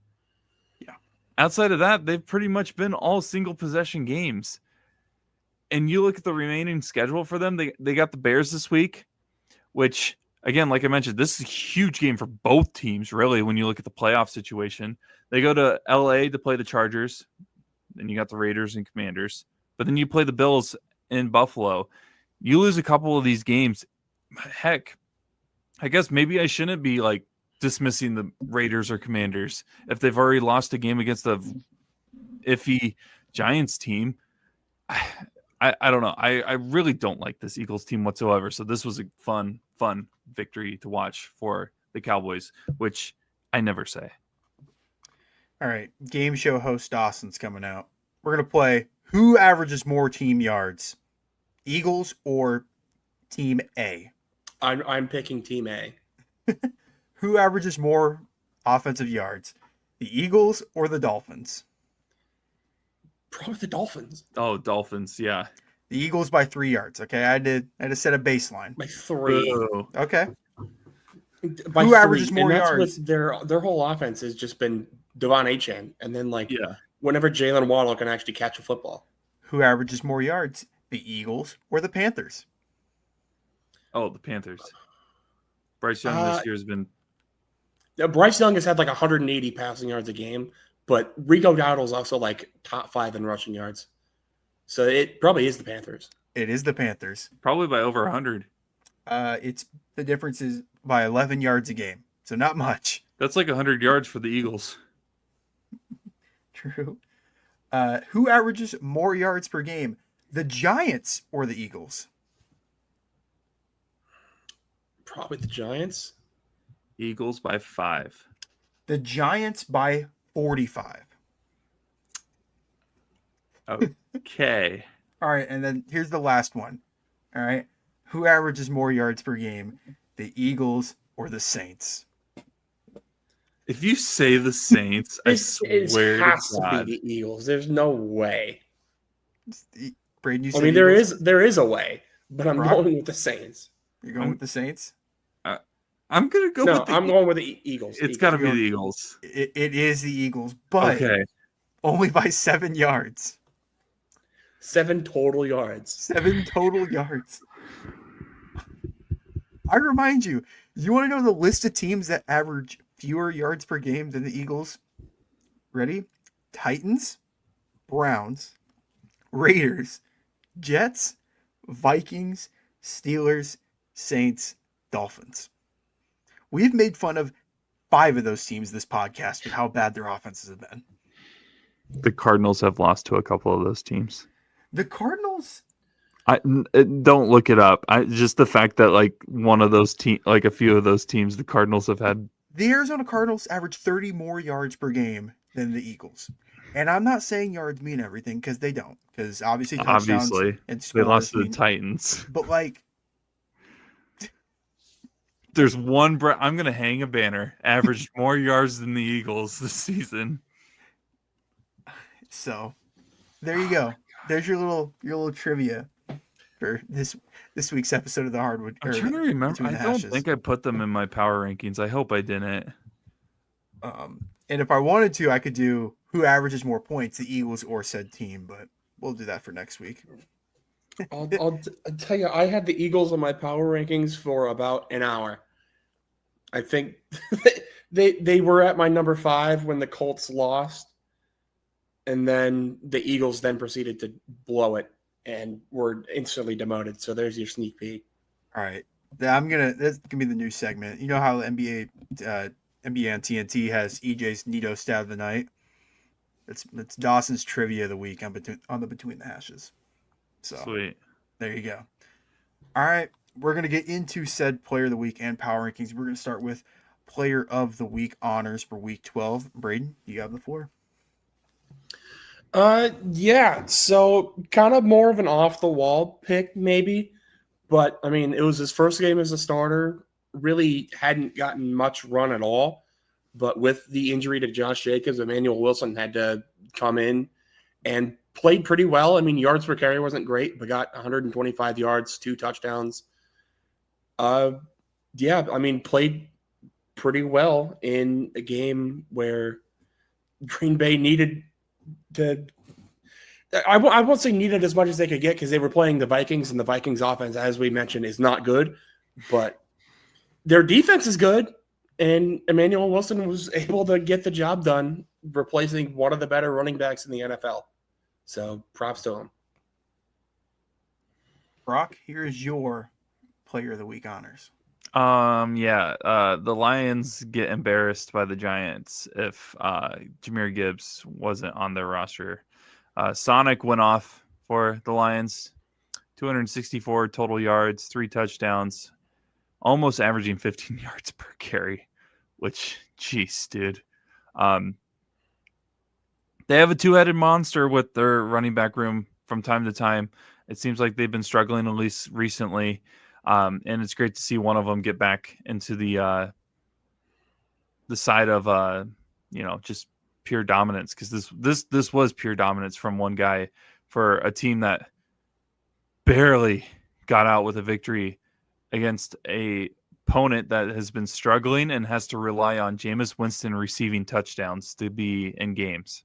Yeah. Outside of that, they've pretty much been all single possession games. And you look at the remaining schedule for them, they got the Bears this week, which, again, like I mentioned, this is a huge game for both teams, really, when you look at the playoff situation. They go to L.A. to play the Chargers. Then you got the Raiders and Commanders. But then you play the Bills in Buffalo. You lose a couple of these games. Heck, I guess maybe I shouldn't be, like, dismissing the Raiders or Commanders if they've already lost a game against the iffy Giants team. I don't know. I really don't like this Eagles team whatsoever. So this was a fun victory to watch for the Cowboys, which I never say. All right. Game show host Dawson's coming out. We're going to play who averages more team yards, Eagles or Team A? I'm picking Team A. Who averages more offensive yards, the Eagles or the Dolphins? Probably the Dolphins. Oh, Dolphins, yeah. The Eagles by 3 yards. Okay, I had to set a baseline. By 3. Boo. Okay. By Who 3. averages more and that's yards? with their whole offense has just been Devon Achane, and then like Yeah. whenever Jalen Waddle can actually catch a football. Who averages more yards? The Eagles or the Panthers? Oh, the Panthers. Bryce Young this year has been. Bryce Young has had like 180 passing yards a game, but Rico Dowdle's also like top 5 in rushing yards. So it probably is the Panthers. It is the Panthers. Probably by over 100. It's the difference is by 11 yards a game, so not much. That's like 100 yards for the Eagles. True. Who averages more yards per game? The Giants or the Eagles? Probably the Giants. Eagles by 5. The Giants by 45. Okay. All right, and then here's the last one. All right. Who averages more yards per game? The Eagles or the Saints? If you say the Saints, I It swear has to to God. be the Eagles. There's no way. Braden, you I said mean, Eagles? there is a way, but I'm Brock? going with the Saints. You're going with the Saints? I'm going to go No, with the I'm going with the Eagles. It's got to be the Eagles. It is the Eagles, but Okay. only by 7 yards. 7 total yards. 7 total yards. I remind you, you want to know the list of teams that average fewer yards per game than the Eagles? Ready? Titans, Browns, Raiders, Jets, Vikings, Steelers, Saints, Dolphins. We've made fun of 5 of those teams this podcast with how bad their offenses have been. The Cardinals have lost to a couple of those teams. The Cardinals, Don't look it up. Just the fact that like one of those like a few of those teams, the Cardinals have had. the Arizona Cardinals average 30 more yards per game than the Eagles. And I'm not saying yards mean everything because they don't. Because obviously touchdowns and They scores lost to the mean, Titans. but like, There's one. I'm gonna hang a banner. Averaged more yards than the Eagles this season. so there you go. There's your little trivia for this week's episode of the Hardwood. I'm trying to remember. Between I the don't Hashes. think I put them in my power rankings. I hope I didn't. And if I wanted to, I could do who averages more points, the Eagles or said team, but we'll do that for next week. I'll tell you, I had the Eagles on my power rankings for about an hour. I think they were at my number 5 when the Colts lost, and then the Eagles then proceeded to blow it and were instantly demoted. So there's your sneak peek. All right. That's gonna be the new segment. You know how the NBA on TNT has EJ's Nito stat of the night? It's Dawson's trivia of the week on the Between the Hashes. So Sweet. there you go. All right. We're gonna get into said player of the week and power rankings. We're gonna start with player of the week honors for week 12. Braden, you have the floor. Yeah. So kind of more of an off the wall pick, maybe. But I mean, it was his first game as a starter. Really hadn't gotten much run at all. But with the injury to Josh Jacobs, Emmanuel Wilson had to come in and played pretty well. I mean, yards per carry wasn't great, but got 125 yards, 2 touchdowns. Yeah, I mean, played pretty well in a game where Green Bay needed to. I won't say needed as much as they could get because they were playing the Vikings, and the Vikings offense, as we mentioned, is not good, but their defense is good, and Emmanuel Wilson was able to get the job done, replacing one of the better running backs in the NFL. So props to him. Brock, here is your player of the week honors. The Lions get embarrassed by the Giants if Jahmyr Gibbs wasn't on their roster. Sonic went off for the Lions, 264 total yards, 3 touchdowns, almost averaging 15 yards per carry, which, jeez, dude. They have a 2-headed monster with their running back room from time to time. It seems like they've been struggling, at least recently. And it's great to see one of them get back into the side of just pure dominance, because this was pure dominance from one guy for a team that barely got out with a victory against a opponent that has been struggling and has to rely on Jameis Winston receiving touchdowns to be in games.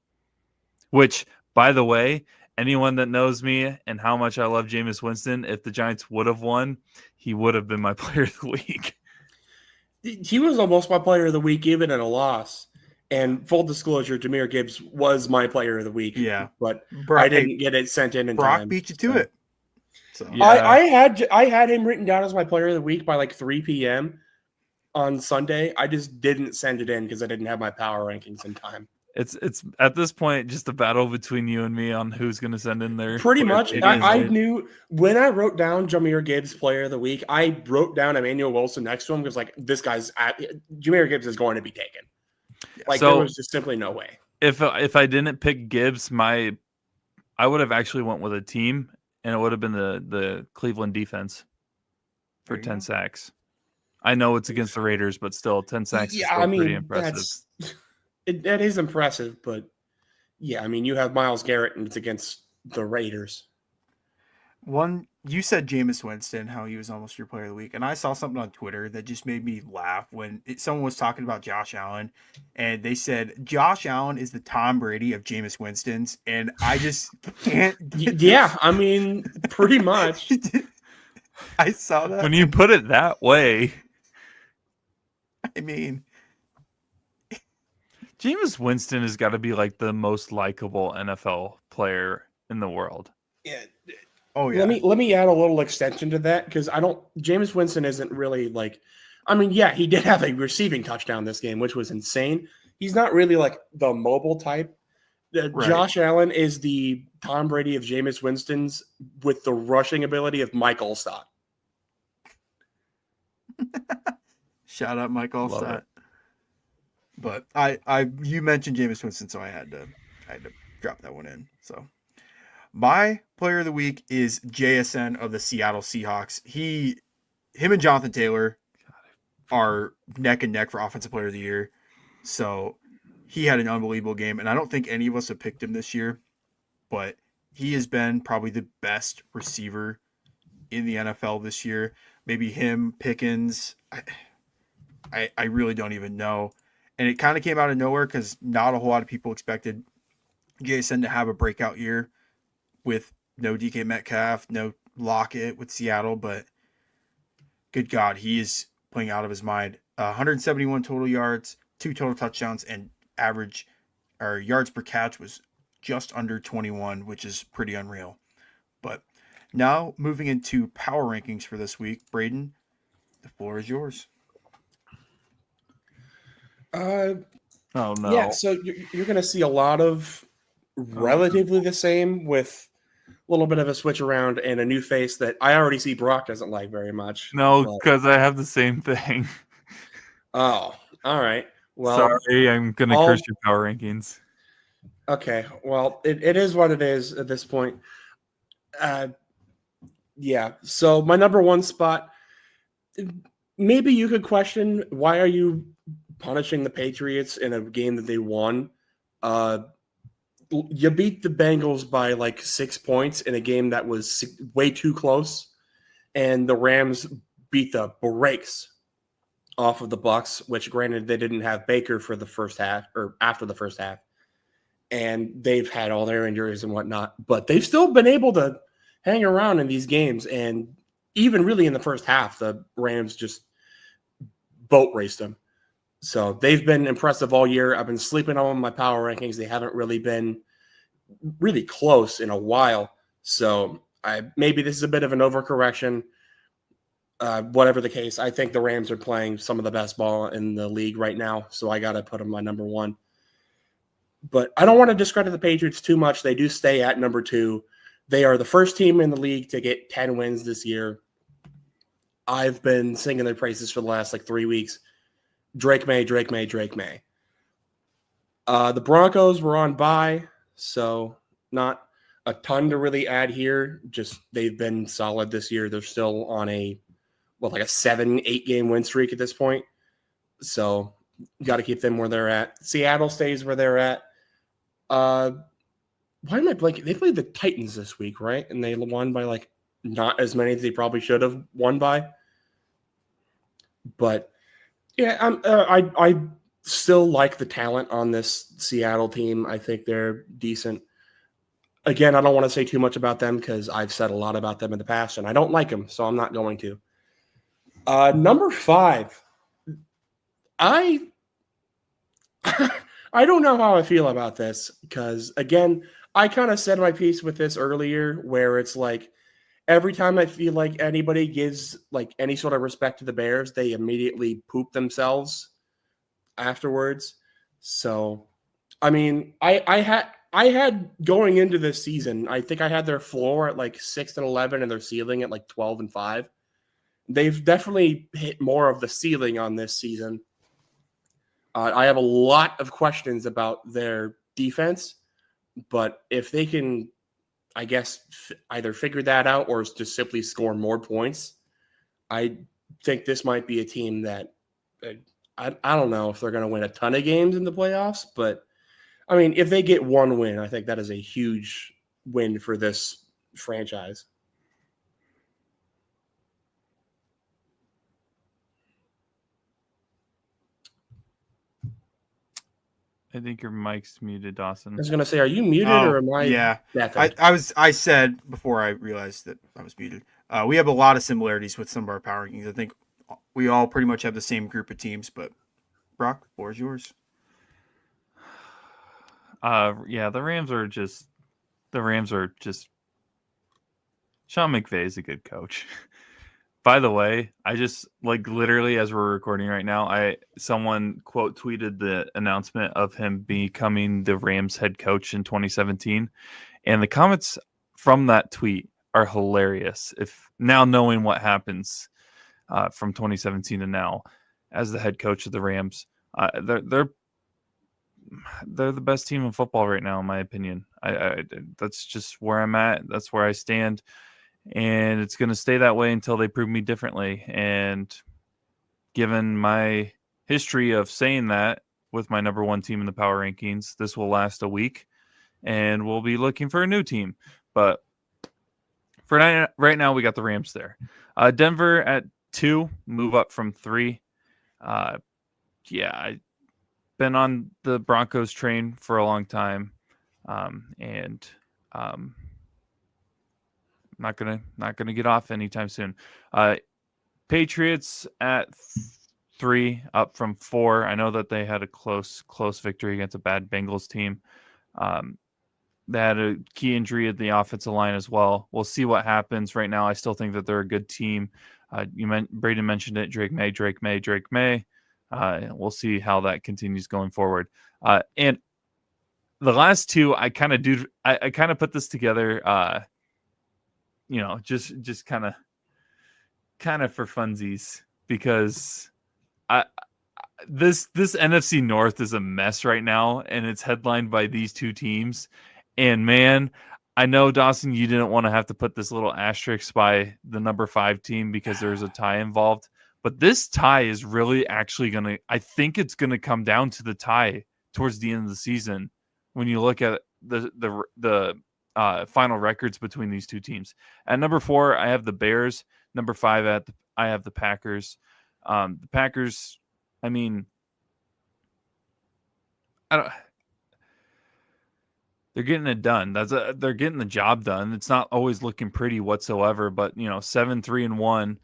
Which, by the way, anyone that knows me and how much I love Jameis Winston, if the Giants would have won, he would have been my player of the week. He was almost my player of the week, even in a loss. And full disclosure, Jahmyr Gibbs was my player of the week. Yeah. But Brock, I didn't get it sent in Brock time. beat you to it. So. Yeah. I had him written down as my player of the week by like 3 p.m. on Sunday. I just didn't send it in because I didn't have my power rankings in time. It's at this point just a battle between you and me on who's going to send in their Pretty much. I right? knew when I wrote down Jahmyr Gibbs player of the week, I wrote down Emmanuel Wilson next to him because like this guy's Jahmyr Gibbs is going to be taken. Like So, there was just simply no way. If I didn't pick Gibbs, I would have actually went with a team, and it would have been the Cleveland defense for 10 sacks. I know it's against the Raiders, but still 10 sacks is still pretty impressive. That is impressive, but yeah, I mean, you have Myles Garrett and it's against the Raiders. You said Jameis Winston, how he was almost your player of the week, and I saw something on Twitter that just made me laugh when someone was talking about Josh Allen, and they said Josh Allen is the Tom Brady of Jameis Winston's, and I just can't. Yeah, I mean, pretty much. I saw that. When you put it that way, I mean, Jameis Winston has got to be like the most likable NFL player in the world. Yeah. Oh yeah. Let me add a little extension to that because Jameis Winston isn't really like, I mean, yeah, he did have a receiving touchdown this game, which was insane. He's not really like the mobile type. Right. Josh Allen is the Tom Brady of Jameis Winston's with the rushing ability of Mike Allstott. Shout out Mike Allstott. But you mentioned Jameis Winston, so I had to drop that one in. So my player of the week is JSN of the Seattle Seahawks. Him and Jonathan Taylor are neck and neck for offensive player of the year. So he had an unbelievable game, and I don't think any of us have picked him this year, but he has been probably the best receiver in the NFL this year. Maybe him, Pickens. I really don't even know. And it kind of came out of nowhere because not a whole lot of people expected JSN to have a breakout year with no DK Metcalf, no Lockett with Seattle. But good God, he is playing out of his mind. 171 total yards, 2 total touchdowns, and average or yards per catch was just under 21, which is pretty unreal. But now moving into power rankings for this week, Braden, the floor is yours. Oh no! Yeah, so you're going to see a lot of relatively the same with a little bit of a switch around and a new face that I already see Brock doesn't like very much. No, because I have the same thing. Oh, all right. Well, sorry, I'm going to curse your power rankings. Okay, well, it is what it is at this point. Yeah, so my number one spot, maybe you could question, why are you punishing the Patriots in a game that they won? You beat the Bengals by like 6 points in a game that was way too close, and the Rams beat the brakes off of the Bucs, which granted they didn't have Baker for the first half or after the first half, and they've had all their injuries and whatnot, but they've still been able to hang around in these games. And even really in the first half, the Rams just boat raced them. So they've been impressive all year. I've been sleeping on my power rankings. They haven't really been really close in a while. So maybe this is a bit of an overcorrection. Whatever the case, I think the Rams are playing some of the best ball in the league right now. So I got to put them my number one. But I don't want to discredit the Patriots too much. They do stay at number 2. They are the first team in the league to get 10 wins this year. I've been singing their praises for the last 3 weeks. Drake May. The Broncos were on bye, so not a ton to really add here. Just they've been solid this year. They're still on a 7-8 game win streak at this point. So got to keep them where they're at. Seattle stays where they're at. Why am I blanking? They played the Titans this week, right? And they won by not as many as they probably should have won by. But yeah, I still like the talent on this Seattle team. I think they're decent. Again, I don't want to say too much about them because I've said a lot about them in the past, and I don't like them, so I'm not going to. Number 5, I I don't know how I feel about this because, again, I kind of said my piece with this earlier, where it's like every time I feel like anybody gives like any sort of respect to the Bears, they immediately poop themselves afterwards. So, I mean, I had going into this season, I think I had their floor at like 6-11 and their ceiling at like 12-5. They've definitely hit more of the ceiling on this season. I have a lot of questions about their defense, but if they can, I guess, either figure that out or just simply score more points, I think this might be a team that I don't know if they're going to win a ton of games in the playoffs, but I mean, if they get one win, I think that is a huge win for this franchise. I think your mic's muted, Dawson. I was going to say, are you muted or am I? Yeah, deafened? I said before I realized that I was muted. We have a lot of similarities with some of our power rankings. I think we all pretty much have the same group of teams. But Brock, the floor is yours. Yeah, the Rams are just Sean McVay is a good coach. By the way, I just literally as we're recording right now, someone quote tweeted the announcement of him becoming the Rams head coach in 2017, and the comments from that tweet are hilarious. If now knowing what happens from 2017 to now as the head coach of the Rams, they're the best team in football right now, in my opinion. I that's just where I'm at. That's where I stand. And it's going to stay that way until they prove me differently. And given my history of saying that with my number 1 team in the power rankings, this will last a week and we'll be looking for a new team. But for right now, we got the Rams there. Denver at 2, move up from 3. Yeah, I've been on the Broncos train for a long time. Not gonna get off anytime soon. Patriots at 3, up from 4. I know that they had a close victory against a bad Bengals team. They had a key injury at the offensive line as well. We'll see what happens. Right now, I still think that they're a good team. Braden mentioned it. Drake May. We'll see how that continues going forward. And the last 2, I kind of put this together. Just kind of for funsies because this NFC North is a mess right now, and it's headlined by these 2 teams. And man, I know, Dawson, you didn't want to have to put this little asterisk by the number 5 team because there's a tie involved. But this tie is really actually I think it's gonna come down to the tie towards the end of the season when you look at the final records between these 2 teams. At number 4, I have the Bears. Number 5, I have the Packers. The Packers, I mean, they're getting it done. They're getting the job done. It's not always looking pretty whatsoever, but 7-3-1,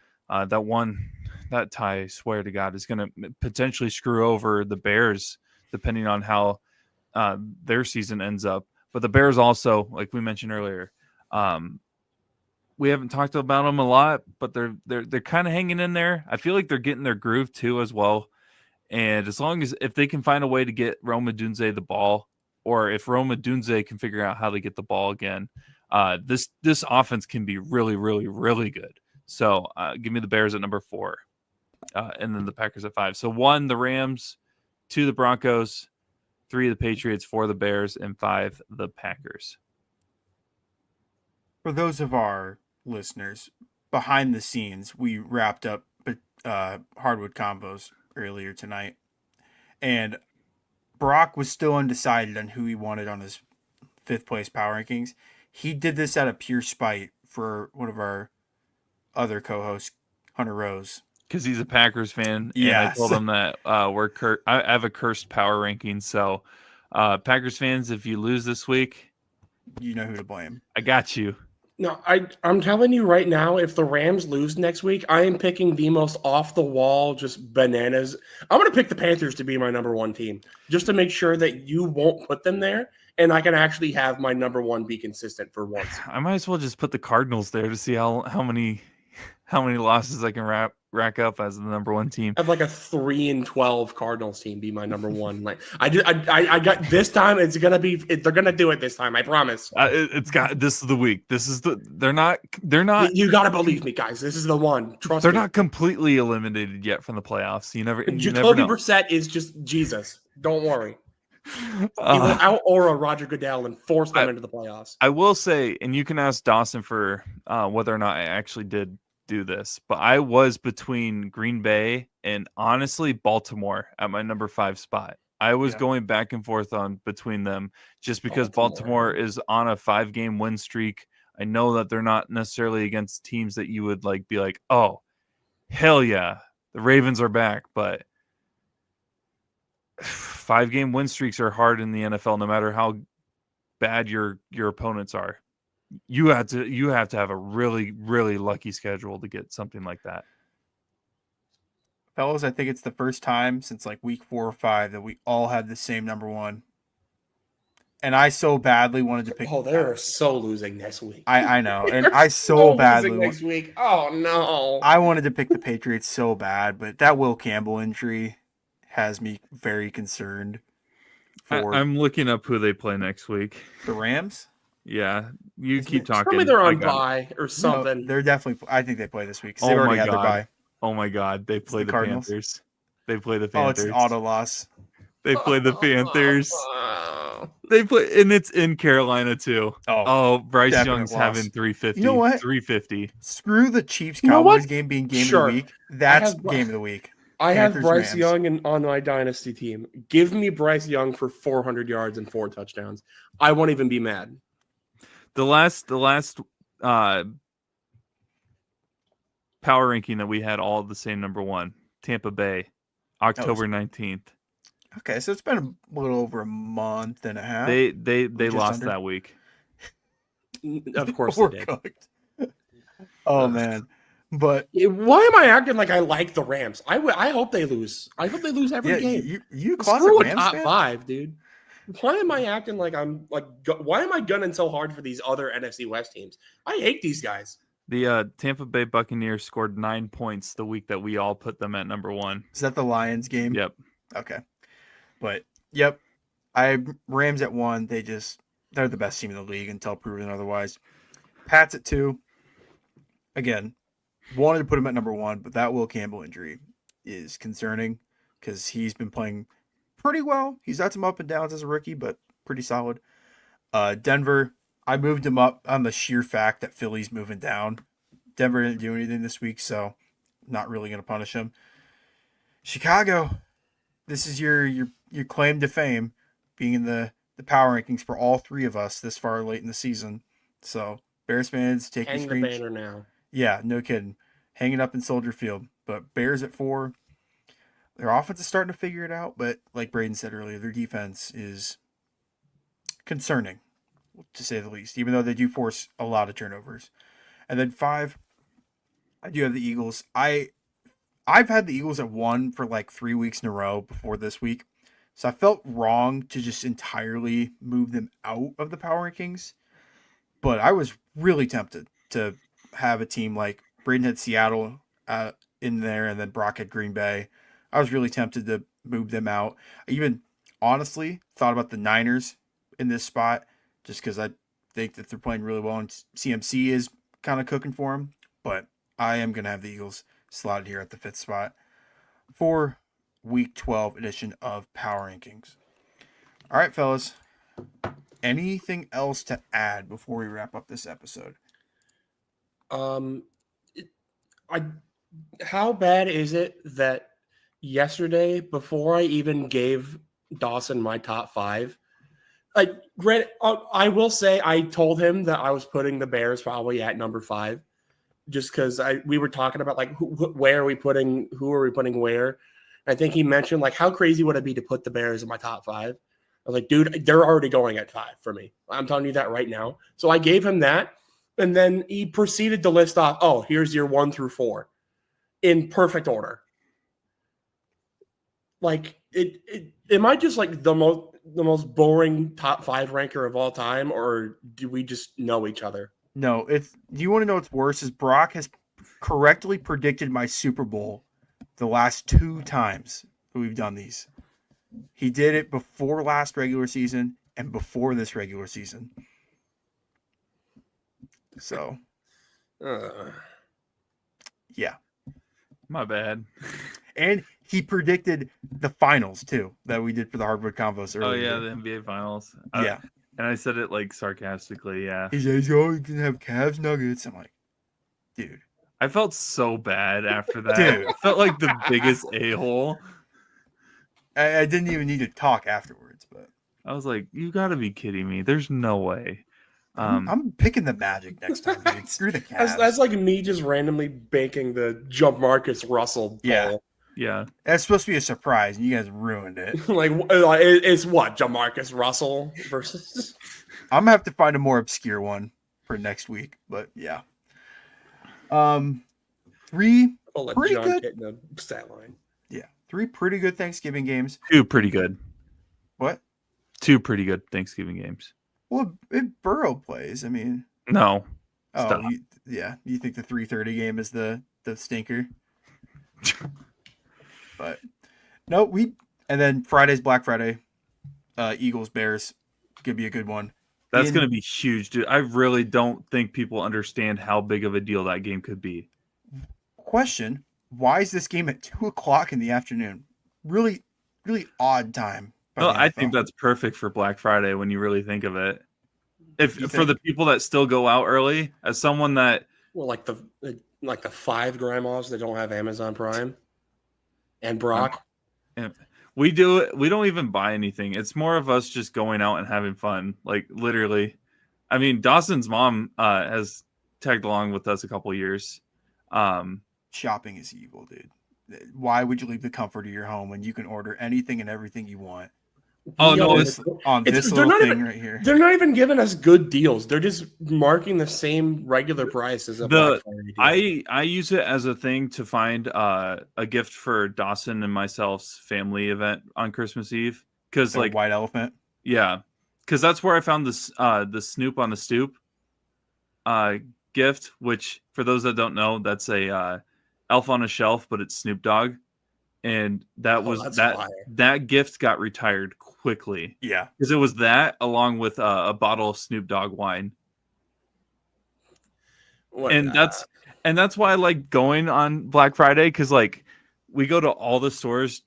that tie, I swear to God, is going to potentially screw over the Bears depending on how their season ends up. But the Bears also, like we mentioned earlier, we haven't talked about them a lot, but they're kind of hanging in there. I feel like they're getting their groove too as well. And as long as if they can find a way to get Rome Odunze the ball, or if Rome Odunze can figure out how to get the ball again, this offense can be really, really, really good. So give me the Bears at number 4, and then the Packers at 5. So 1, the Rams, 2, the Broncos, 3, the Patriots, 4, the Bears, and 5, the Packers. For those of our listeners, behind the scenes, we wrapped up Hardwood Combos earlier tonight. And Brock was still undecided on who he wanted on his 5th place power rankings. He did this out of pure spite for one of our other co-hosts, Hunter Rose. Because he's a Packers fan, and I Yes. told him that I have a cursed power ranking. So, Packers fans, if you lose this week, You know who to blame. I got you. No, I'm telling you right now, if the Rams lose next week, I am picking the most off the wall, just bananas. I'm going to pick the Panthers to be my number one team, just to make sure that you won't put them there, and I can actually have my number one be consistent for once. I might as well just put the Cardinals there to see how many losses I can rack up as the number one team. I have like a 3-12 Cardinals team be my number one. Like I got this time. It's gonna be. They're gonna do it this time. I promise. This is the week. They're not. You gotta believe me, guys. This is the one. Trust They're me. not completely eliminated yet from the playoffs. You never Jacoby know. Brissett is just Jesus. Don't worry. He will out aura Roger Goodell and force them into the playoffs. I will say, and you can ask Dawson for whether or not I actually did do this, but I was between Green Bay and honestly Baltimore at my number 5 spot. I was going back and forth between them just because Baltimore is on a 5-game win streak. I know that they're not necessarily against teams that you would like be like, oh, hell yeah, the Ravens are back, but 5-game win streaks are hard in the NFL, no matter how bad your opponents are. You have to have a really, really lucky schedule to get something like that. Fellas, I think it's the first time since like week 4 or 5 that we all had the same number one. And I so badly wanted to pick. Oh, they're so losing next week. I know, and I so badly next week. Oh no! I wanted to pick the Patriots so bad, but that Will Campbell injury has me very concerned. I'm looking up who they play next week. The Rams. Yeah, you keep talking. Tell me they're on bye or something. No, they're definitely. I think they play this week. They've already had their bye. Oh my God, they play the Cardinals? Panthers. They play the Panthers. Oh, it's an auto loss. They play the Panthers. They play, and it's in Carolina too. Oh, Bryce Young's having 350. You know what? 350. Screw the Chiefs Cowboys game being game of the week. That's game of the week. I have Bryce Young on my dynasty team. Give me Bryce Young for 400 yards and 4 touchdowns. I won't even be mad. The last power ranking that we had all the same number one, Tampa Bay, October 19th. Okay, so it's been a little over a month and a half. They lost that week. Of course they did. Cooked. Oh man. But why am I acting like I like the Rams? I hope they lose. I hope they lose every game. You screw a Rams top fan? 5, dude. Why am I acting like I'm like? Why am I gunning so hard for these other NFC West teams? I hate these guys. The Tampa Bay Buccaneers scored 9 points the week that we all put them at number 1. Is that the Lions game? Yep. Okay. But Rams at 1. They're the best team in the league until proven otherwise. Pats at 2. Again, wanted to put him at number 1, but that Will Campbell injury is concerning because he's been playing pretty well. He's had some up and downs as a rookie, but pretty solid. Denver, I moved him up on the sheer fact that Philly's moving down. Denver didn't do anything this week, so not really going to punish him. Chicago, this is your claim to fame, being in the power rankings for all 3 of us this far late in the season. So Bears fans taking Hang the banner now. Yeah, no kidding. Hanging up in Soldier Field. But Bears at 4. Their offense is starting to figure it out, but like Braden said earlier, their defense is concerning, to say the least, even though they do force a lot of turnovers. And then 5, I do have the Eagles. I've had the Eagles at 1 for like 3 weeks in a row before this week. So I felt wrong to just entirely move them out of the power rankings. But I was really tempted to have a team like Braden had Seattle in there, and then Brock had Green Bay. I was really tempted to move them out. I even honestly thought about the Niners in this spot just because I think that they're playing really well and CMC is kind of cooking for them. But I am going to have the Eagles slotted here at the 5th spot for Week 12 edition of Power Rankings. All right, fellas. Anything else to add before we wrap up this episode? How bad is it that yesterday, before I even gave Dawson my top 5, Grant, I will say I told him that I was putting the Bears probably at number 5, just because we were talking about like who are we putting where. I think he mentioned like how crazy would it be to put the Bears in my top 5. I was like, dude, they're already going at 5 for me. I'm telling you that right now. So I gave him that, and then he proceeded to list off, oh, here's your 1 through 4 in perfect order. Like am I just like the most boring top 5 ranker of all time, or do we just know each other? No, do you want to know what's worse? Is Brock has correctly predicted my Super Bowl the last 2 times we've done these. He did it before last regular season and before this regular season. So, yeah. My bad. And he predicted the finals, too, that we did for the Hardwood Convos earlier. Oh, yeah, the NBA finals. Yeah. And I said it like sarcastically, yeah. He says, oh, you can have Cavs Nuggets. I'm like, dude. I felt so bad after that. Dude. I felt like the biggest a-hole. I didn't even need to talk afterwards, but I was like, you got to be kidding me. There's no way. I'm picking the Magic next time, dude. Screw the Cavs. That's like me just randomly banking the jump Marcus Russell poll. Yeah. That's supposed to be a surprise, and you guys ruined it. Like, it's what, Jamarcus Russell versus... I'm going to have to find a more obscure one for next week, but yeah. 3 pretty John good. get in the stat line. Yeah, 3 pretty good Thanksgiving games. 2 pretty good. What? 2 pretty good Thanksgiving games. Well, if Burrow plays, I mean... No. Oh, Stop. You think the 3:30 game is the stinker? But no, and then Friday's Black Friday, Eagles Bears could be a good one. That's going to be huge, dude. I really don't think people understand how big of a deal that game could be. Question: why is this game at 2:00 in the afternoon? Really, really odd time. Well, I think that's perfect for Black Friday when you really think of it. For the people that still go out early, as someone that like the 5 grandmas that don't have Amazon Prime. And Brock. We don't even buy anything. It's more of us just going out and having fun. Like literally. I mean, Dawson's mom has tagged along with us a couple of years. Shopping is evil, dude. Why would you leave the comfort of your home when you can order anything and everything you want? Oh no! On this little thing right here. They're not even giving us good deals. They're just marking the same regular price as a Black Friday deal. I use it as a thing to find a gift for Dawson and myself's family event on Christmas Eve. Because like White Elephant. Yeah, because that's where I found this the Snoop on the Stoop gift. Which for those that don't know, that's a Elf on a Shelf, but it's Snoop Dogg. And that gift got retired quickly. Yeah. Because it was that along with a bottle of Snoop Dogg wine. That's why I like going on Black Friday, because like we go to all the stores.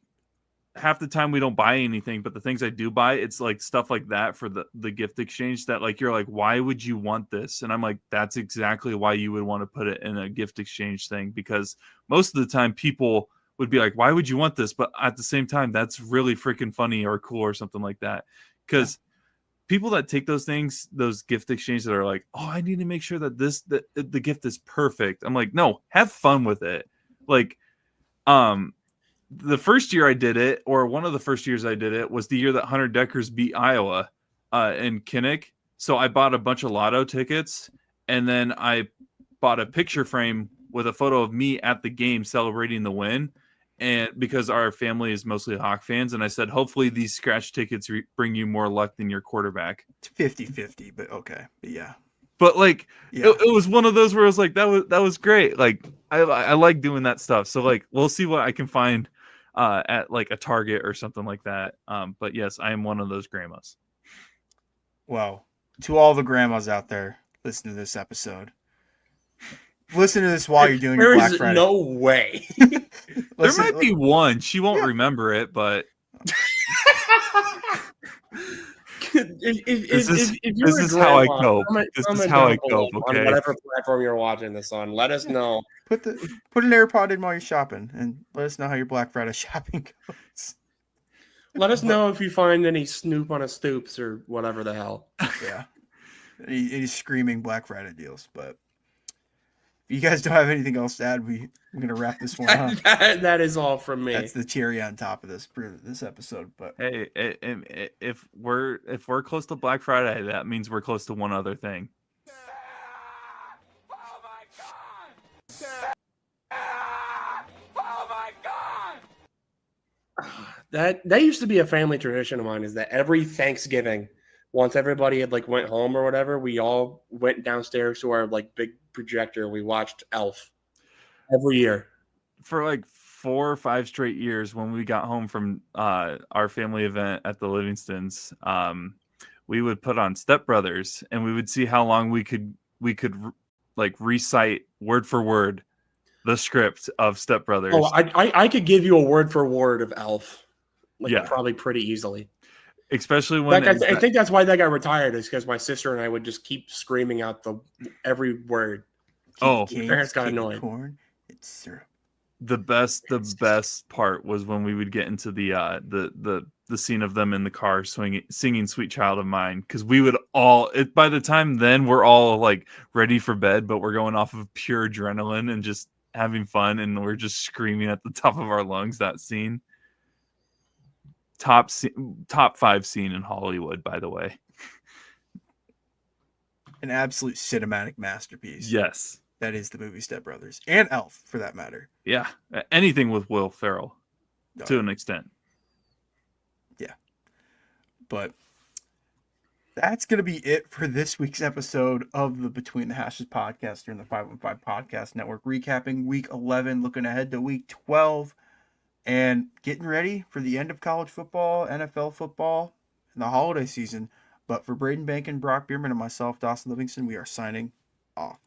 Half the time we don't buy anything, but the things I do buy, it's like stuff like that for the gift exchange that like you're like, why would you want this? And I'm like, that's exactly why you would want to put it in a gift exchange thing, because most of the time people would be like, why would you want this? But at the same time, that's really freaking funny or cool or something like that. Because people that take those things, those gift exchanges that are like, oh, I need to make sure that the gift is perfect. I'm like, no, have fun with it. Like, the first year I did it, or one of the first years I did it, was the year that Hunter Deckers beat Iowa in Kinnick. So I bought a bunch of lotto tickets, and then I bought a picture frame with a photo of me at the game celebrating the win. And because our family is mostly Hawk fans, and I said, hopefully these scratch tickets bring you more luck than your quarterback. It's 50-50, but okay. But yeah. But like, it was one of those where I was like, that was great. Like, I like doing that stuff. So like, we'll see what I can find at like a Target or something like that. But yes, I am one of those grandmas. Well, to all the grandmas out there, listen to this episode. Listen to this while you're doing your Black Friday. There is no way. There might be one. She won't remember it, but this is how I cope. This is how I cope. Okay. On whatever platform you're watching this on, let us know. Put an AirPod in while you're shopping, and let us know how your Black Friday shopping goes. Let us know if you find any Snoop on a Stoops or whatever the hell. Yeah. Any screaming Black Friday deals. But if you guys don't have anything else to add, we're going to wrap this one up. That is all from me. That's the cherry on top of this episode. But Hey, if we're close to Black Friday, that means we're close to one other thing. That used to be a family tradition of mine, is that every Thanksgiving, once everybody had like went home or whatever, we all went downstairs to our like big projector and we watched Elf every year. For like 4 or 5 straight years, when we got home from our family event at the Livingstons, we would put on Step Brothers and we would see how long we could like recite word for word the script of Step Brothers. Oh, I could give you a word for word of Elf. Like, Yeah. probably pretty easily. Especially when I think that's why that got retired, is because my sister and I would just keep screaming out every word. Parents got annoyed. Corn, it's syrup. the best part was when we would get into the scene of them in the car singing "Sweet Child of Mine," because we would all by the time then we're all like ready for bed, but we're going off of pure adrenaline and just having fun, and we're just screaming at the top of our lungs that scene. Top 5 scene in Hollywood, by the way. An absolute cinematic masterpiece. Yes. That is the movie Step Brothers. And Elf, for that matter. Yeah. Anything with Will Ferrell, to an extent. Yeah. But that's going to be it for this week's episode of the Between the Hashes podcast here in the 515 Podcast Network, recapping Week 11, looking ahead to Week 12, and getting ready for the end of college football, NFL football, and the holiday season. But for Braden Bankin, Brock Bierman, and myself, Dawson Livingston, we are signing off.